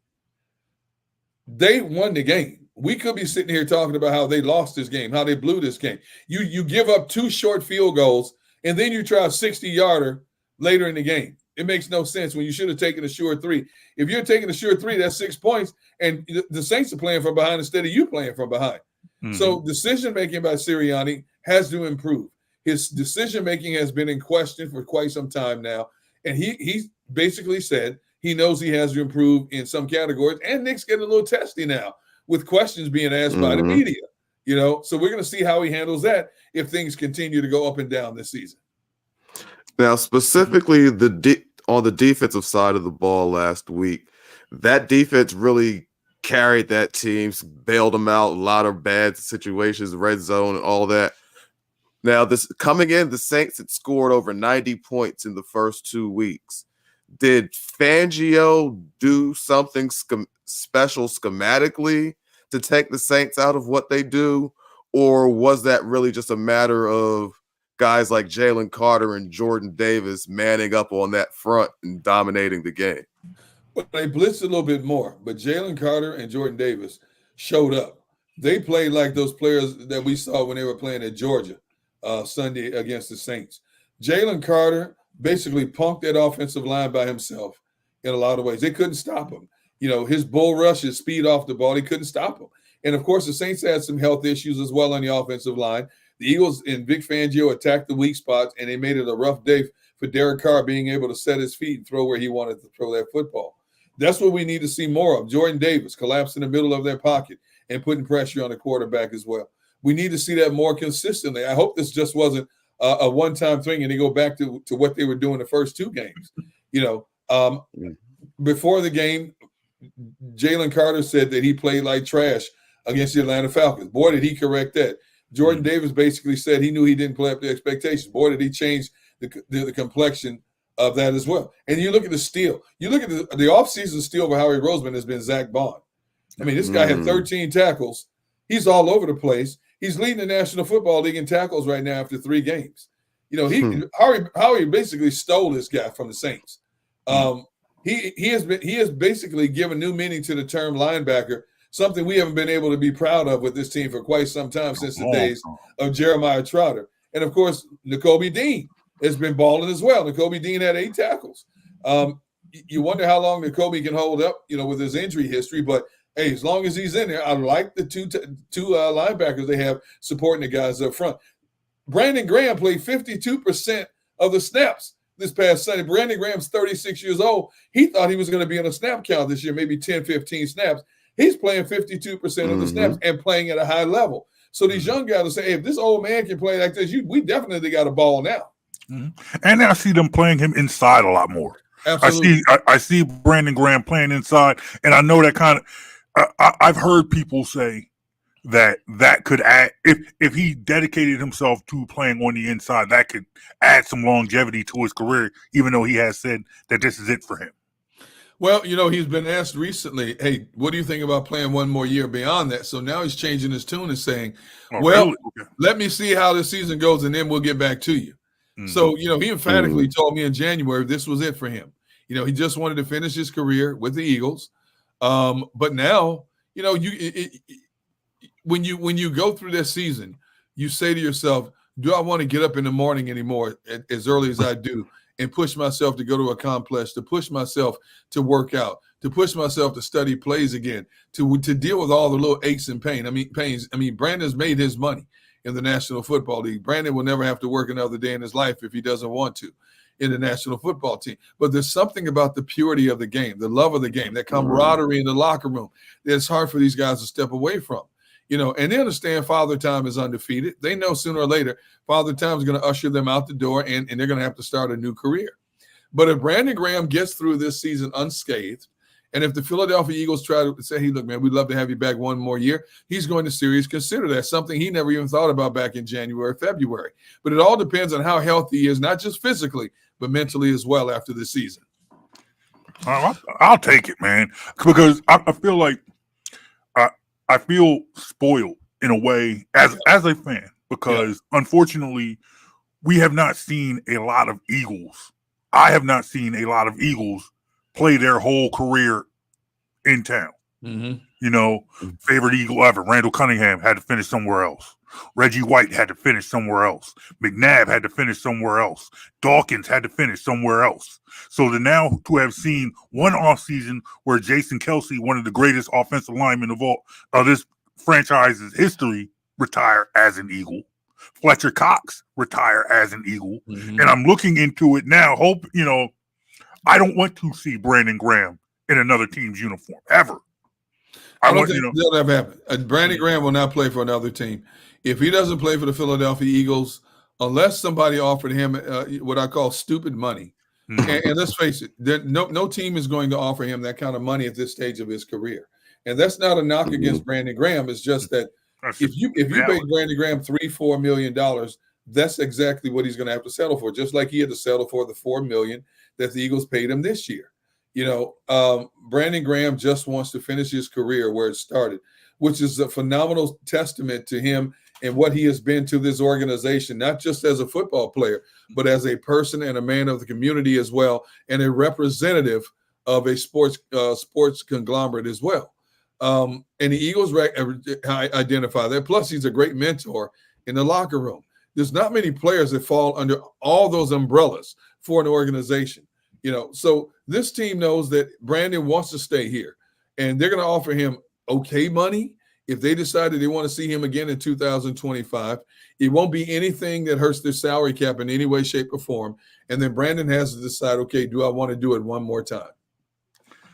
They won the game. We could be sitting here talking about how they lost this game, how they blew this game. You give up 2 short field goals, and then you try a 60-yarder later in the game. It makes no sense when you should have taken a sure 3. If you're taking a sure 3, that's 6 points, and the Saints are playing from behind instead of you playing from behind. Mm-hmm. So decision-making by Sirianni has to improve. His decision-making has been in question for quite some time now, and he basically said he knows he has to improve in some categories, and Nick's getting a little testy now with questions being asked by the media, So we're going to see how he handles that if things continue to go up and down this season. Now, specifically on the defensive side of the ball last week, that defense really carried that team, bailed them out, a lot of bad situations, red zone and all that. Now, coming in, the Saints had scored over 90 points in the first 2 weeks. Did Fangio do something special schematically to take the Saints out of what they do? Or was that really just a matter of guys like Jalen Carter and Jordan Davis manning up on that front and dominating the game? Well, they blitzed a little bit more, but Jalen Carter and Jordan Davis showed up. They played like those players that we saw when they were playing at Georgia Sunday against the Saints. Jalen Carter basically punked that offensive line by himself in a lot of ways. They couldn't stop him. His bull rush, his speed off the ball, he couldn't stop him. And, of course, the Saints had some health issues as well on the offensive line. The Eagles and Vic Fangio attacked the weak spots, and they made it a rough day for Derek Carr being able to set his feet and throw where he wanted to throw that football. That's what we need to see more of. Jordan Davis collapsing in the middle of their pocket and putting pressure on the quarterback as well. We need to see that more consistently. I hope this just wasn't a one-time thing and they go back to what they were doing the first 2 games. Before the game, Jalen Carter said that he played like trash against the Atlanta Falcons. Boy, did he correct that. Jordan Davis basically said he knew he didn't play up to expectations. Boy, did he change the complexion of that as well. And you look at the steal. You look at the offseason steal for Howie Roseman has been Zach Bond. I mean, this guy had 13 tackles. He's all over the place. He's leading the National Football League in tackles right now after 3 games. Howie basically stole this guy from the Saints. He has basically given new meaning to the term linebacker, something we haven't been able to be proud of with this team for quite some time since the days of Jeremiah Trotter. And, of course, Nakobe Dean has been balling as well. Nakobe Dean had 8 tackles. You wonder how long Nakobe can hold up, with his injury history. But, hey, as long as he's in there, I like the two linebackers they have supporting the guys up front. Brandon Graham played 52% of the snaps this past Sunday. Brandon Graham's 36 years old. He thought he was going to be on a snap count this year, maybe 10, 15 snaps. He's playing 52% of the snaps and playing at a high level. So these young guys will say, hey, if this old man can play like this, we definitely got a ball now. And I see them playing him inside a lot more. Absolutely. I see Brandon Graham playing inside, and I know that kind of I've heard people say that could add, if he dedicated himself to playing on the inside, that could add some longevity to his career, even though he has said that this is it for him. Well, he's been asked recently, hey, what do you think about playing one more year beyond that? So now he's changing his tune and saying, really? Okay. Let me see how the season goes, and then we'll get back to you. So, he emphatically told me in January this was it for him. He just wanted to finish his career with the Eagles. But now, when you go through this season, you say to yourself, do I want to get up in the morning anymore as early as I do and push myself to go to a complex, to push myself to work out, to push myself to study plays again, to deal with all the little aches and pains. Brandon's made his money in the National Football League. Brandon will never have to work another day in his life if he doesn't want to. in the National Football Team. But there's something about the purity of the game, the love of the game, that camaraderie in the locker room that it's hard for these guys to step away from. And they understand Father Time is undefeated. They know sooner or later Father Time is going to usher them out the door, and they're going to have to start a new career. But if Brandon Graham gets through this season unscathed, and if the Philadelphia Eagles try to say, hey, look, man, we'd love to have you back one more year, he's going to seriously consider that, something he never even thought about back in January, February. But it all depends on how healthy he is, not just physically, but mentally as well after the season. I'll take it, man, because I feel like I feel spoiled in a way as a fan, because unfortunately we have not seen a lot of Eagles. I have not seen a lot of Eagles play their whole career in town. Favorite Eagle ever, Randall Cunningham, had to finish somewhere else. Reggie White had to finish somewhere else. McNabb had to finish somewhere else. Dawkins had to finish somewhere else. So to have seen one offseason where Jason Kelce, one of the greatest offensive linemen of all of this franchise's history, retire as an Eagle. Fletcher Cox retire as an Eagle. And I'm looking into it now. I don't want to see Brandon Graham in another team's uniform ever. I don't think that'll ever happen. Brandon Graham will not play for another team. If he doesn't play for the Philadelphia Eagles, unless somebody offered him what I call stupid money, and let's face it, no team is going to offer him that kind of money at this stage of his career. And that's not a knock against Brandon Graham. It's just that if you pay Brandon Graham $3-4 million, that's exactly what he's going to have to settle for. Just like he had to settle for the $4 million that the Eagles paid him this year. Brandon Graham just wants to finish his career where it started, which is a phenomenal testament to him and what he has been to this organization, not just as a football player, but as a person and a man of the community as well, and a representative of a sports conglomerate as well. And the Eagles identify that. Plus, he's a great mentor in the locker room. There's not many players that fall under all those umbrellas for an organization. So this team knows that Brandon wants to stay here, and they're going to offer him okay money. If they decided they want to see him again in 2025, it won't be anything that hurts their salary cap in any way, shape, or form. And then Brandon has to decide, okay, do I want to do it one more time?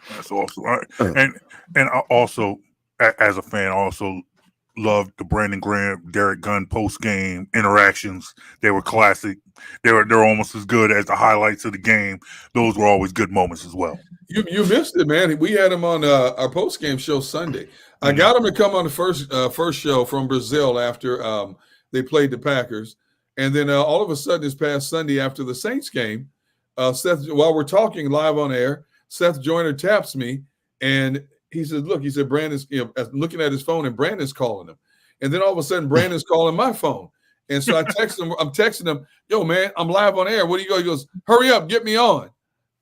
That's awesome. And I also, as a fan, also loved the Brandon Graham, Derrick Gunn post-game interactions. They were classic. They're almost as good as the highlights of the game. Those were always good moments as well. You missed it, man. We had him on our post-game show Sunday. I got him to come on the first show from Brazil after they played the Packers. And then all of a sudden this past Sunday after the Saints game, Seth, while we're talking live on air, Seth Joyner taps me and he says, look, he said, Brandon's looking at his phone and Brandon's calling him. And then all of a sudden Brandon's calling my phone. And so I'm texting him, yo, man, I'm live on air. What do you go? He goes, hurry up, get me on.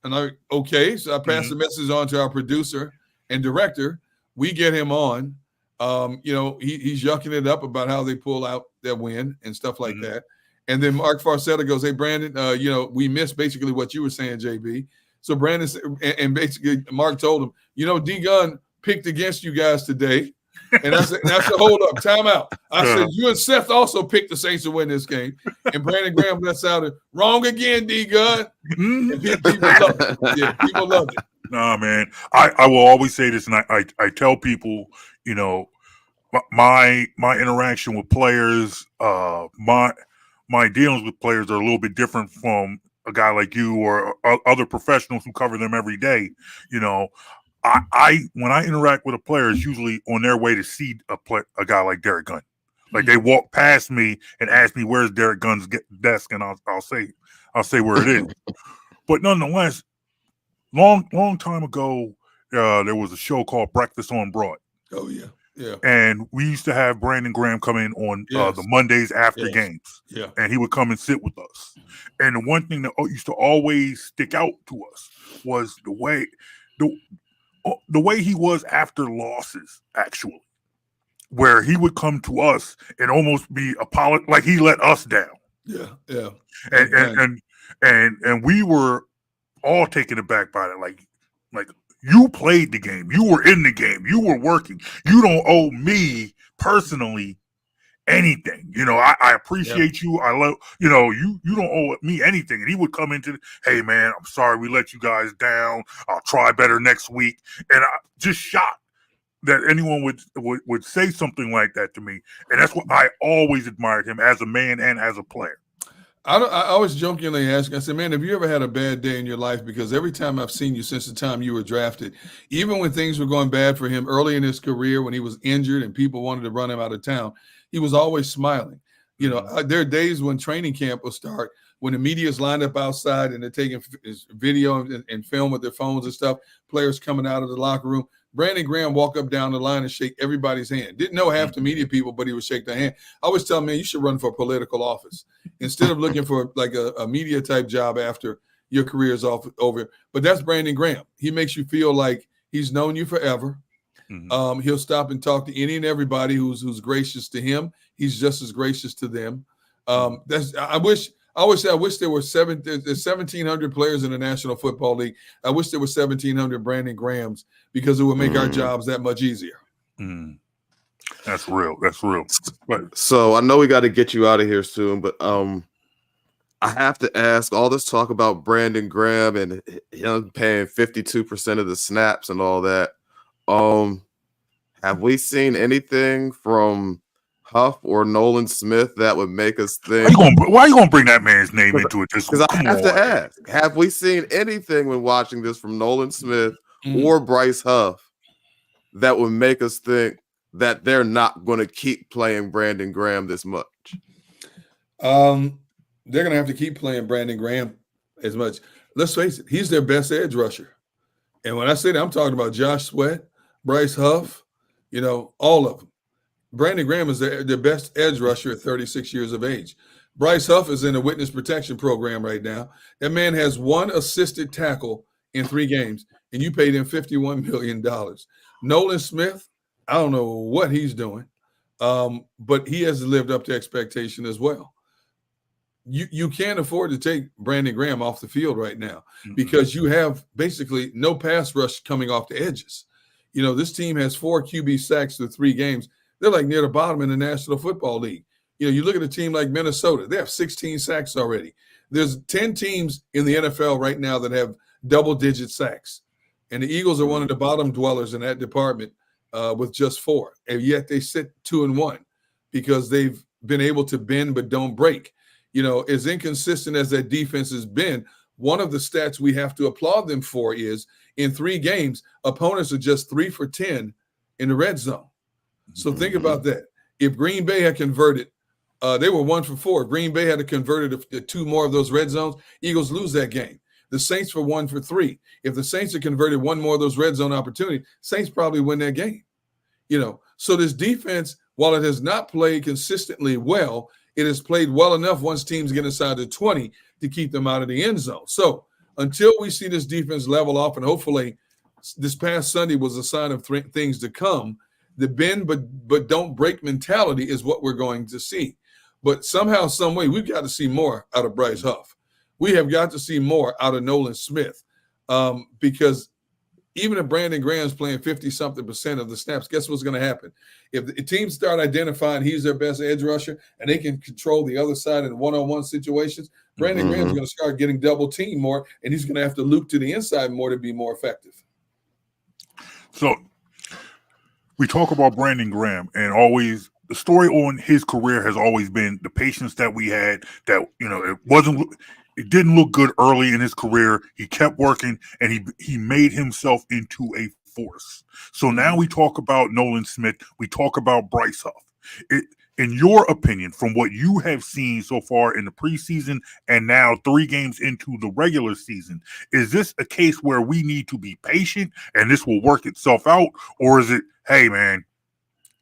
And okay. So I passed the message on to our producer and director. We get him on. He's yucking it up about how they pull out that win and stuff like that. And then Mark Farcetta goes, hey, Brandon, we missed basically what you were saying, JB. So Brandon and basically Mark told him, D Gunn picked against you guys today. And I said, hold up, time out. I said, you and Seth also picked the Saints to win this game. And Brandon Graham lets out wrong again, D Gunn. And people loved it. Yeah, people loved it. Nah, man. I will always say this, and I tell people, my interaction with players, my dealings with players are a little bit different from a guy like you or other professionals who cover them every day. When I interact with a player, it's usually on their way to see a guy like Derrick Gunn. Like they walk past me and ask me where's Derrick Gunn's desk, and I'll say where it is. But nonetheless, long time ago, there was a show called Breakfast on Broad. Oh yeah, yeah. And we used to have Brandon Graham come in on the Mondays after games. Yeah. And he would come and sit with us. And the one thing that used to always stick out to us was the way he was after losses, actually, where he would come to us and almost be like he let us down. Yeah, yeah. And we were all taken aback by it. Like you played the game, you were in the game, you were working. You don't owe me personally anything. I appreciate you. I love, you don't owe me anything. And he would come into, hey man, I'm sorry we let you guys down. I'll try better next week. And I just shocked that anyone would say something like that to me. And that's what I always admired him as a man and as a player. I always jokingly ask, I said, man, have you ever had a bad day in your life? Because every time I've seen you since the time you were drafted, even when things were going bad for him early in his career, when he was injured and people wanted to run him out of town, he was always smiling. There are days when training camp will start, when the media's lined up outside and they're taking video and film with their phones and stuff, players coming out of the locker room. Brandon Graham walk up down the line and shake everybody's hand. Didn't know half the media people, but he would shake their hand. I always tell him, man, you should run for political office instead of looking for like a media type job after your career is over. But that's Brandon Graham. He makes you feel like he's known you forever. Mm-hmm. He'll stop and talk to any and everybody who's gracious to him. He's just as gracious to them. I wish there were 1,700 players in the National Football League. I wish there were 1,700 Brandon Grahams, because it would make our jobs that much easier. That's real. That's real. But, so I know we got to get you out of here soon, but I have to ask, all this talk about Brandon Graham and him paying 52% of the snaps and all that. Have we seen anything from Huff or Nolan Smith that would make us think? Why are you gonna bring that man's name into it? Because I have to ask: have we seen anything when watching this from Nolan Smith or Bryce Huff that would make us think that they're not going to keep playing Brandon Graham this much? They're going to have to keep playing Brandon Graham as much. Let's face it, he's their best edge rusher. And when I say that, I'm talking about Josh Sweat, Bryce Huff, all of them. Brandon Graham is their best edge rusher at 36 years of age. Bryce Huff is in a witness protection program right now. That man has one assisted tackle in 3 games, and you paid him $51 million. Nolan Smith, I don't know what he's doing, but he has lived up to expectation as well. You can't afford to take Brandon Graham off the field right now because you have basically no pass rush coming off the edges. This team has 4 QB sacks through 3 games. They're like near the bottom in the National Football League. You look at a team like Minnesota, they have 16 sacks already. There's 10 teams in the NFL right now that have double-digit sacks. And the Eagles are one of the bottom dwellers in that department with just 4. And yet they sit 2-1 because they've been able to bend but don't break. As inconsistent as that defense has been, one of the stats we have to applaud them for is in 3 games, opponents are just 3 for 10 in the red zone. So think about that. If Green Bay had converted, they were 1 for 4. If Green Bay had converted 2 more of those red zones, Eagles lose that game. The Saints were 1 for 3. If the Saints had converted 1 more of those red zone opportunities, Saints probably win that game. So this defense, while it has not played consistently well, it has played well enough once teams get inside the 20 to keep them out of the end zone. So until we see this defense level off, and hopefully this past Sunday was a sign of things to come, the bend but don't break mentality is what we're going to see. But somehow, some way, we've got to see more out of Bryce Huff. We have got to see more out of Nolan Smith because even if Brandon Graham's playing 50-something% of the snaps, guess what's going to happen? If the teams start identifying he's their best edge rusher and they can control the other side in one-on-one situations, Brandon Graham's going to start getting double teamed more, and he's going to have to loop to the inside more to be more effective. So we talk about Brandon Graham, and always the story on his career has always been the patience that we had, that it didn't look good early in his career. He kept working, and he made himself into a force. So now we talk about Nolan Smith. We talk about Bryce Huff. In your opinion, from what you have seen so far in the preseason and now 3 games into the regular season, is this a case where we need to be patient and this will work itself out? Or is it, hey, man,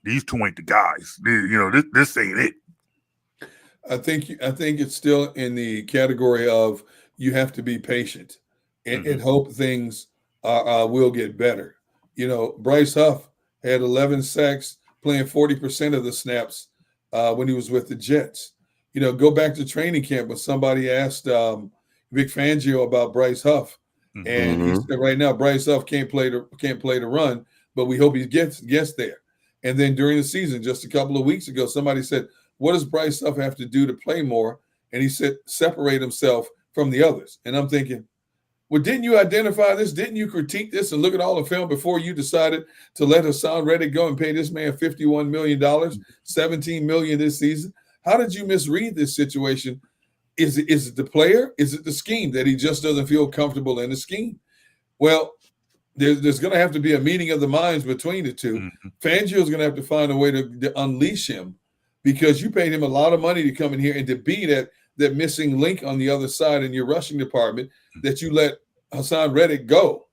these 2 ain't the guys. This ain't it. I think it's still in the category of you have to be patient and hope things will get better. Bryce Huff had 11 sacks, playing 40% of the snaps when he was with the Jets. Go back to training camp when somebody asked Vic Fangio about Bryce Huff, and he said right now Bryce Huff can't play the run, but we hope he gets there. And then during the season, just a couple of weeks ago, somebody said, what does Bryce Huff have to do to play more? And he said, separate himself from the others. And I'm thinking, well, didn't you identify this? Didn't you critique this and look at all the film before you decided to let Hassan Reddick go and pay this man $51 million, $17 million this season? How did you misread this situation? Is it the player? Is it the scheme that he just doesn't feel comfortable in the scheme? Well, there's going to have to be a meeting of the minds between the two. Mm-hmm. Fangio's going to have to find a way to unleash him, because you paid him a lot of money to come in here and to be that missing link on the other side in your rushing department, that you let Hassan Reddick go.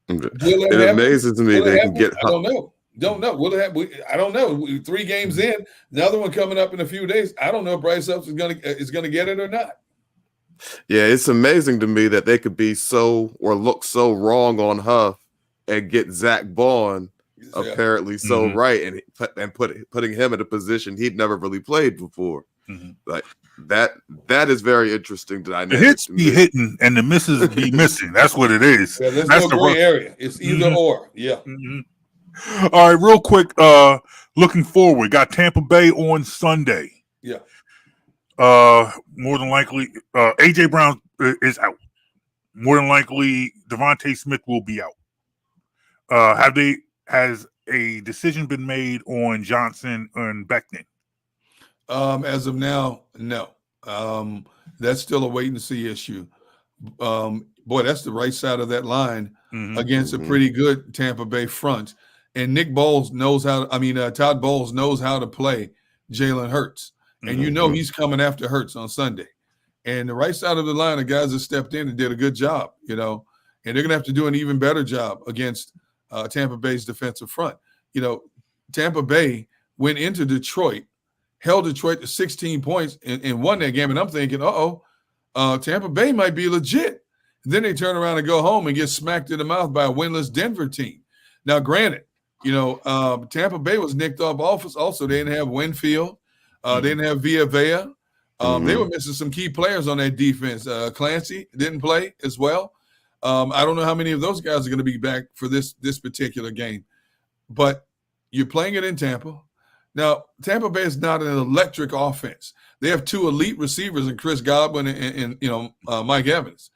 It amazes me they can get. I don't know. Will it happen? I don't know. 3 games in, another one coming up in a few days. I don't know if Bryce Huff is going to get it or not. Yeah, it's amazing to me that they could be so or look so wrong on Huff and get Zach Bond apparently so right, and putting him in a position he'd never really played before. Mm-hmm. Like that is very interesting. The hits be hitting and the misses be missing. That's what it is. Yeah, there's no gray area. It's either or. Yeah. Mm-hmm. All right, real quick. Looking forward, got Tampa Bay on Sunday. Yeah. More than likely, AJ Brown is out. More than likely, Devontae Smith will be out. Has a decision been made on Johnson and Becton? As of now, no. That's still a wait and see issue. Boy, that's the right side of that line against a pretty good Tampa Bay front. And Todd Bowles knows how to play Jalen Hurts. And you know he's coming after Hurts on Sunday. And the right side of the line, the guys that stepped in and did a good job, and they're going to have to do an even better job against Tampa Bay's defensive front. Tampa Bay went into Detroit, held Detroit to 16 points and won that game. And I'm thinking, Tampa Bay might be legit. And then they turn around and go home and get smacked in the mouth by a winless Denver team. Now, granted, Tampa Bay was nicked off offense. Also, they didn't have Winfield. They didn't have Villa. They were missing some key players on that defense. Clancy didn't play as well. I don't know how many of those guys are going to be back for this particular game. But you're playing it in Tampa. Now, Tampa Bay is not an electric offense. They have 2 elite receivers in Chris Godwin and Mike Evans.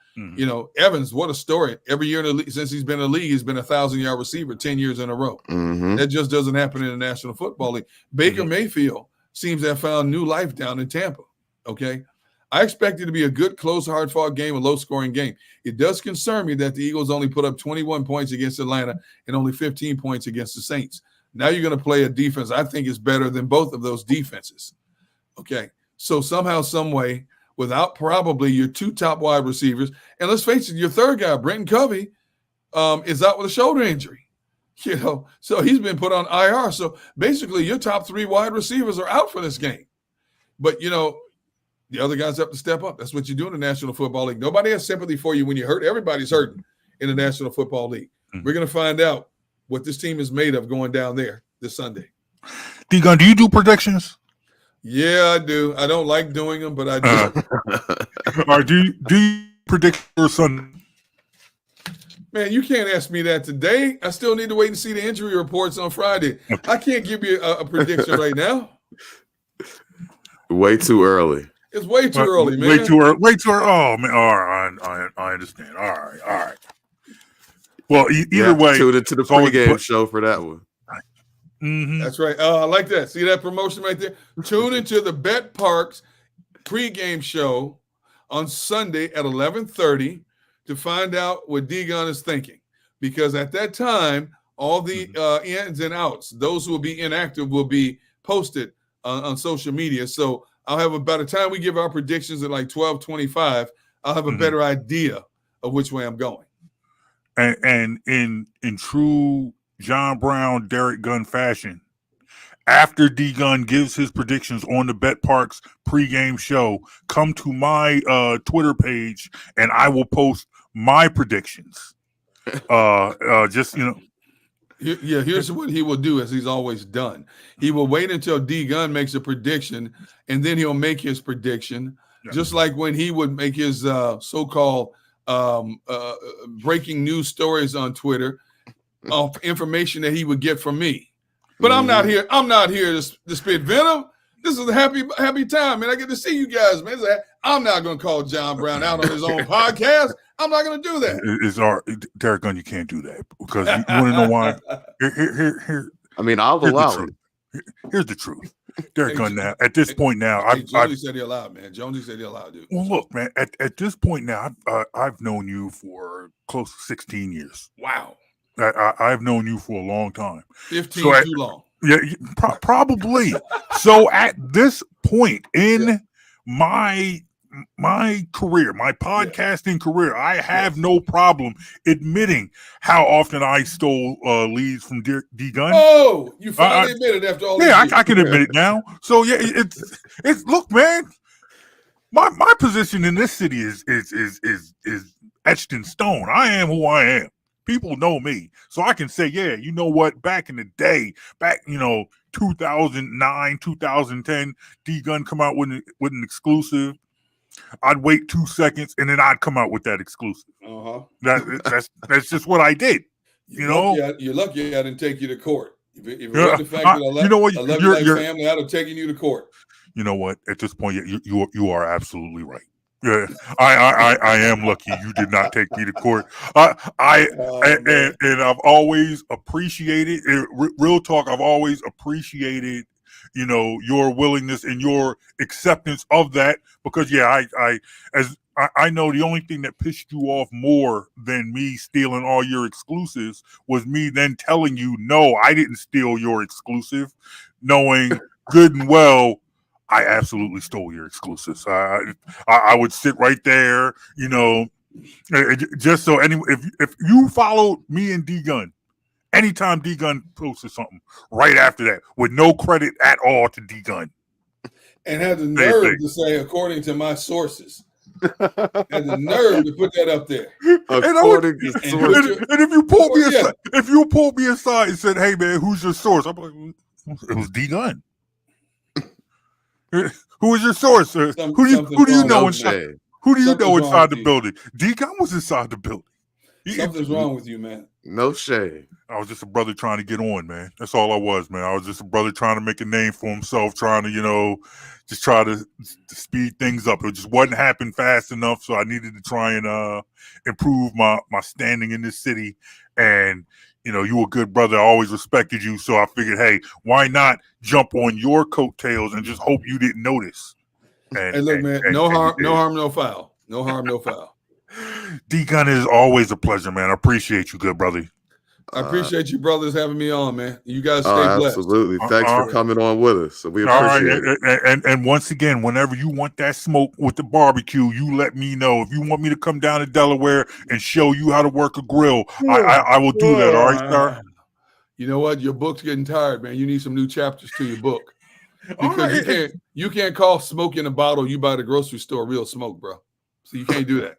Evans, what a story. Every year since he's been in the league, he's been a 1,000-yard receiver 10 years in a row. That just doesn't happen in the National Football League. Baker Mayfield seems to have found new life down in Tampa, okay? I expect it to be a good, close, hard-fought game, a low-scoring game. It does concern me that the Eagles only put up 21 points against Atlanta and only 15 points against the Saints. Now you're going to play a defense I think is better than both of those defenses, okay? So somehow, some way, without probably your 2 top wide receivers, and let's face it, your third guy, Brenton Covey, is out with a shoulder injury. So he's been put on IR. So basically, your top 3 wide receivers are out for this game. But, the other guys have to step up. That's what you do in the National Football League. Nobody has sympathy for you when you're hurt. Everybody's hurting in the National Football League. We're going to find out what this team is made of going down there this Sunday. D-Gun, do you do predictions? Yeah, I do. I don't like doing them, but I do. All right, do you predict your Sunday? Man, you can't ask me that today. I still need to wait and see the injury reports on Friday. I can't give you a prediction right now. Way too early. It's way too early, man. Way too early. Oh, man. All right. I understand. All right. Well, either way. Tune into the pregame show for that one. That's right. I like that. See that promotion right there? Tune into the Bet Parks pregame show on Sunday at 11:30 to find out what D-Gun is thinking. Because at that time, all the ins and outs, those who will be inactive, will be posted on social media. So I'll have, by the time we give our predictions at like 12:25, I'll have a better idea of which way I'm going. And in true John Brown, Derrick Gunn fashion, after D-Gun gives his predictions on the Bet Parks pregame show, come to my Twitter page and I will post my predictions. Here's what he will do, as he's always done. He will wait until D-Gun makes a prediction, and then he'll make his prediction, just like when he would make his so-called breaking news stories on Twitter of information that he would get from me. But I'm not here. I'm not here to spit venom. This is a happy time, man. I get to see you guys, man. I'm not going to call John Brown out on his own podcast. I'm not going to do that. Derrick Gunn, you can't do that because you want to know why? Here. I mean, I'll allow it. Here's the truth. Derrick Gunn now, at this point now, Jonesy said he allowed, man. Jonesy said he allowed, dude. Well, look, man, at this point now, I've known you for close to 16 years. Wow. I've known you for a long time. 15 so too long. Yeah, probably. So at this point in my career, my podcasting career, I have no problem admitting how often I stole leads from D Gunn. Oh, you finally admitted after all this. Yeah, I can admit it now. So yeah, it's look, man. My position in this city is etched in stone. I am who I am. People know me. So I can say, yeah, you know what? Back in the day, 2009, 2010, D Gunn come out with an exclusive. I'd wait 2 seconds and then I'd come out with that exclusive. That's just what I did. You're lucky I didn't take you to court. If it wasn't the fact that I love you like family, I'd have taken you to court. You know what? At this point, you are absolutely right. Yeah, I am lucky you did not take me to court. And I've always appreciated it. Real talk. I've always appreciated, your willingness and your acceptance of that because I know the only thing that pissed you off more than me stealing all your exclusives was me then telling you, no, I didn't steal your exclusive, knowing good and well I absolutely stole your exclusives. I would sit right there, just so if you followed me and D Gunn, anytime D Gunn posted something right after that, with no credit at all to D Gunn, and had the nerve to say, according to my sources, had the nerve to put that up there. According to sources, and if you pulled me aside, if you pulled me aside and said, "Hey man, who's your source?" I'm like, "It was D Gunn." Who is your source? Who do you know inside? Who do you know inside the building? D Gunn was inside the building. Something's wrong with you, man. No shade. I was just a brother trying to get on, man. That's all I was, man. I was just a brother trying to make a name for himself, trying to, just try to speed things up. It just wasn't happening fast enough, so I needed to try and improve my standing in this city. And you a good brother. I always respected you, so I figured, hey, why not jump on your coattails and just hope you didn't notice? And look, man, no harm, no foul. No harm, no foul. D Gunn is always a pleasure, man. I appreciate you, good brother. I appreciate you brothers having me on, man. You guys stay blessed. Absolutely. Thanks for coming on with us. So we appreciate it. And once again, whenever you want that smoke with the barbecue, you let me know. If you want me to come down to Delaware and show you how to work a grill, I will do that. All right, sir? You know what? Your book's getting tired, man. You need some new chapters to your book. Because you can't call smoke in a bottle you buy at the grocery store real smoke, bro. So you can't do that.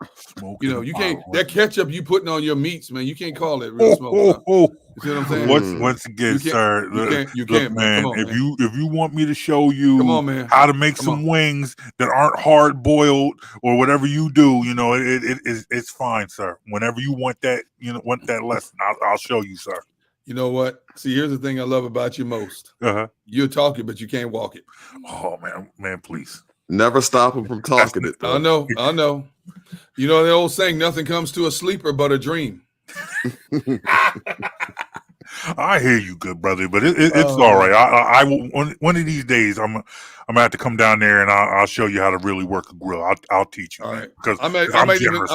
You can't. That ketchup you putting on your meats, man. You can't call it real smoke. You see what I'm saying? Once again, sir, you can't, man. Come on, if you want me to show you how to make some wings that aren't hard boiled or whatever you do, it's fine, sir. Whenever you want that, that lesson, I'll show you, sir. You know what? See, here's the thing I love about you most. You're talking, but you can't walk it. Oh man, please. Never stop him from talking it, though. I know. You know the old saying, nothing comes to a sleeper but a dream. I hear you, good brother, but it's all right. I will, one of these days, I'm gonna have to come down there and I'll show you how to really work a grill. I'll teach you. All right. Because I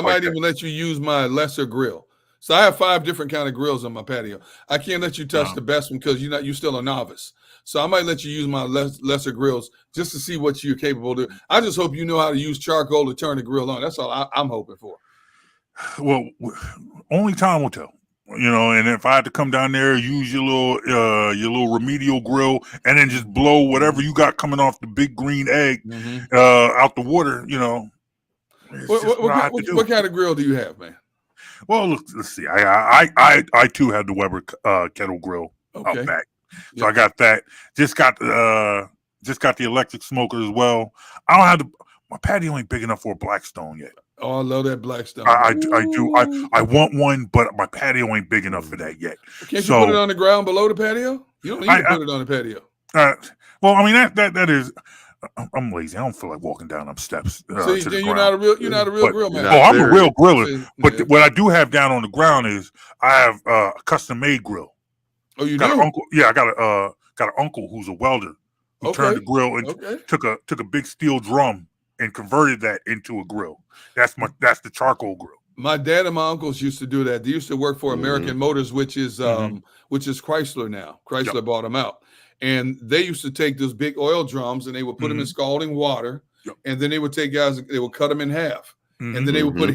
might even let you use my lesser grill. So I have 5 different kind of grills on my patio. I can't let you touch the best one because you're still a novice. So I might let you use my lesser grills just to see what you're capable of doing. I just hope you know how to use charcoal to turn the grill on. That's all I'm hoping for. Well, only time will tell. And if I had to come down there, use your little remedial grill, and then just blow whatever you got coming off the big green egg out the water, What kind of grill do you have, man? Well, let's see. I too had the Weber kettle grill out back, so I got that. Just got the electric smoker as well. I don't have my patio ain't big enough for a Blackstone yet. Oh, I love that Blackstone. I do. I want one, but my patio ain't big enough for that yet. Can't you put it on the ground below the patio? You don't need to put it on the patio. Well, I mean that is. I'm lazy. I don't feel like walking down them steps. So to the you're ground. not a real grill man. Oh, I'm a real griller. But Yeah. what I do have down on the ground is I have a custom made grill. Oh, you got do? An uncle, yeah, I got an uncle who's a welder who turned the grill and took a big steel drum and converted that into a grill. That's the charcoal grill. My dad and my uncles used to do that. They used to work for American Motors, which is Chrysler now. Chrysler bought them out. And they used to take those big oil drums and they would put them in scalding water. And then they would take they would cut them in half. And then they would put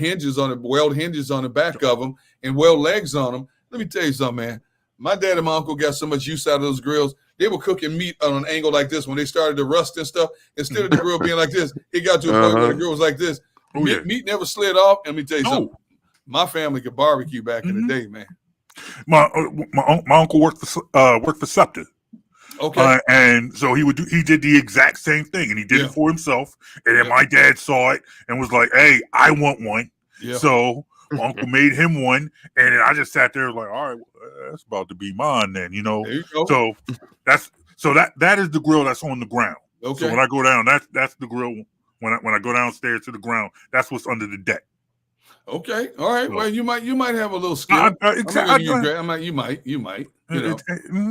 weld hinges on the back of them and weld legs on them. Let me tell you something, man. My dad and my uncle got so much use out of those grills. They were cooking meat on an angle like this when they started to rust and stuff. Instead of the grill being like this, it got to a point where the grill was like this. Meat never slid off. And let me tell you something. My family could barbecue back in the day, man. My uncle worked for SEPTA. Okay. And so he did the exact same thing, and he did it for himself. And then my dad saw it and was like, "Hey, I want one." Yeah. So my uncle made him one, and then I just sat there like, "All right, well, that's about to be mine then," you know. There you go. So that is the grill that's on the ground. Okay. So when I go down, that's the grill. When I go downstairs to the ground, that's what's under the deck. Okay. All right. Well, you might have a little skill. You might. You know.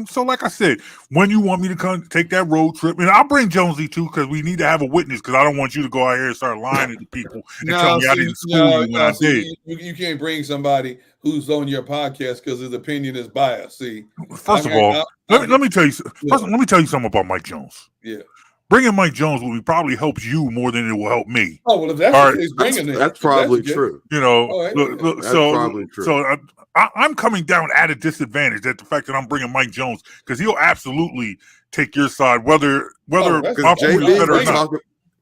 So like I said, when you want me to come take that road trip, and I'll bring Jonesy too, because we need to have a witness, because I don't want you to go out here and start lying to people and tell me I didn't school you when I did. You can't bring somebody who's on your podcast because his opinion is biased. See, first of all, let me tell you. First, let me tell you something about Mike Jones. Yeah. Bringing Mike Jones will probably helps you more than it will help me. Oh, well, if that's what he's bringing, that's probably true. You know, that's probably true. So I'm coming down at a disadvantage at the fact that I'm bringing Mike Jones, because he'll absolutely take your side, whether my food is better or not.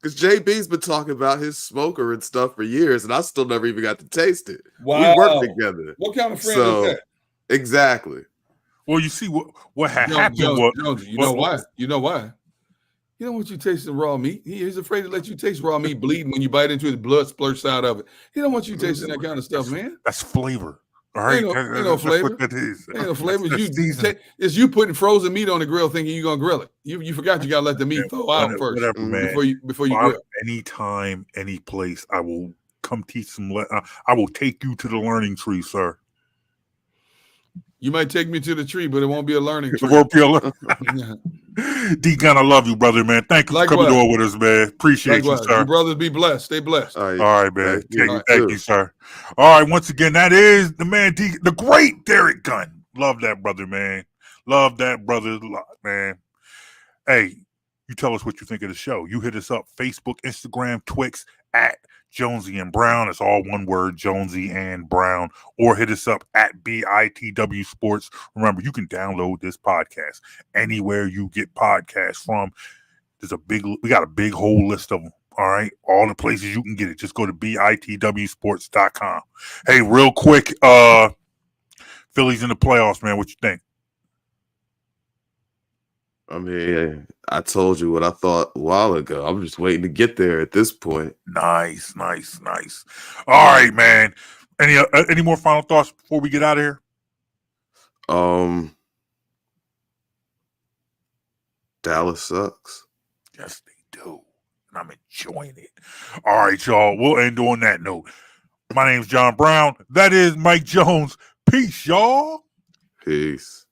Because JB's been talking about his smoker and stuff for years, and I still never even got to taste it. Wow. We work together. What kind of friend is that? Exactly. Well, you see what happened was. Jonesy, you know why? You know why? You don't want you tasting raw meat. He's afraid to let you taste raw meat bleeding when you bite into it, blood splurts out of it. He don't want you tasting that kind of stuff, man. That's flavor. All right, ain't no flavor. What that is. Ain't no flavor. It's you putting frozen meat on the grill, thinking you're gonna grill it. You forgot you gotta let the meat thaw out first before you grill. Anytime, any place, I will come teach some. I will take you to the learning tree, sir. You might take me to the tree, but it won't be a learning tree. It won't be a learning. D Gunn, I love you, brother, man. Thank you for coming over with us, man. Appreciate you, sir. You brothers be blessed. Stay blessed. All right, man. Thank you, sir. All right, once again, that is the man, the great Derrick Gunn. Love that brother, man. Love that brother a lot, man. Hey, you tell us what you think of the show. You hit us up, Facebook, Instagram, Twix, at Jonesy and Brown. It's all one word, Jonesy and Brown. Or hit us up at BITW Sports. Remember, you can download this podcast anywhere you get podcasts from. We got a big whole list of them. All right. All the places you can get it. Just go to BITWsports.com. Hey, real quick, Phillies in the playoffs, man. What you think? I mean, I told you what I thought a while ago. I'm just waiting to get there at this point. Nice. All right, man. Any more final thoughts before we get out of here? Dallas sucks. Yes, they do. And I'm enjoying it. All right, y'all. We'll end on that note. My name's John Brown. That is Mike Jones. Peace, y'all. Peace.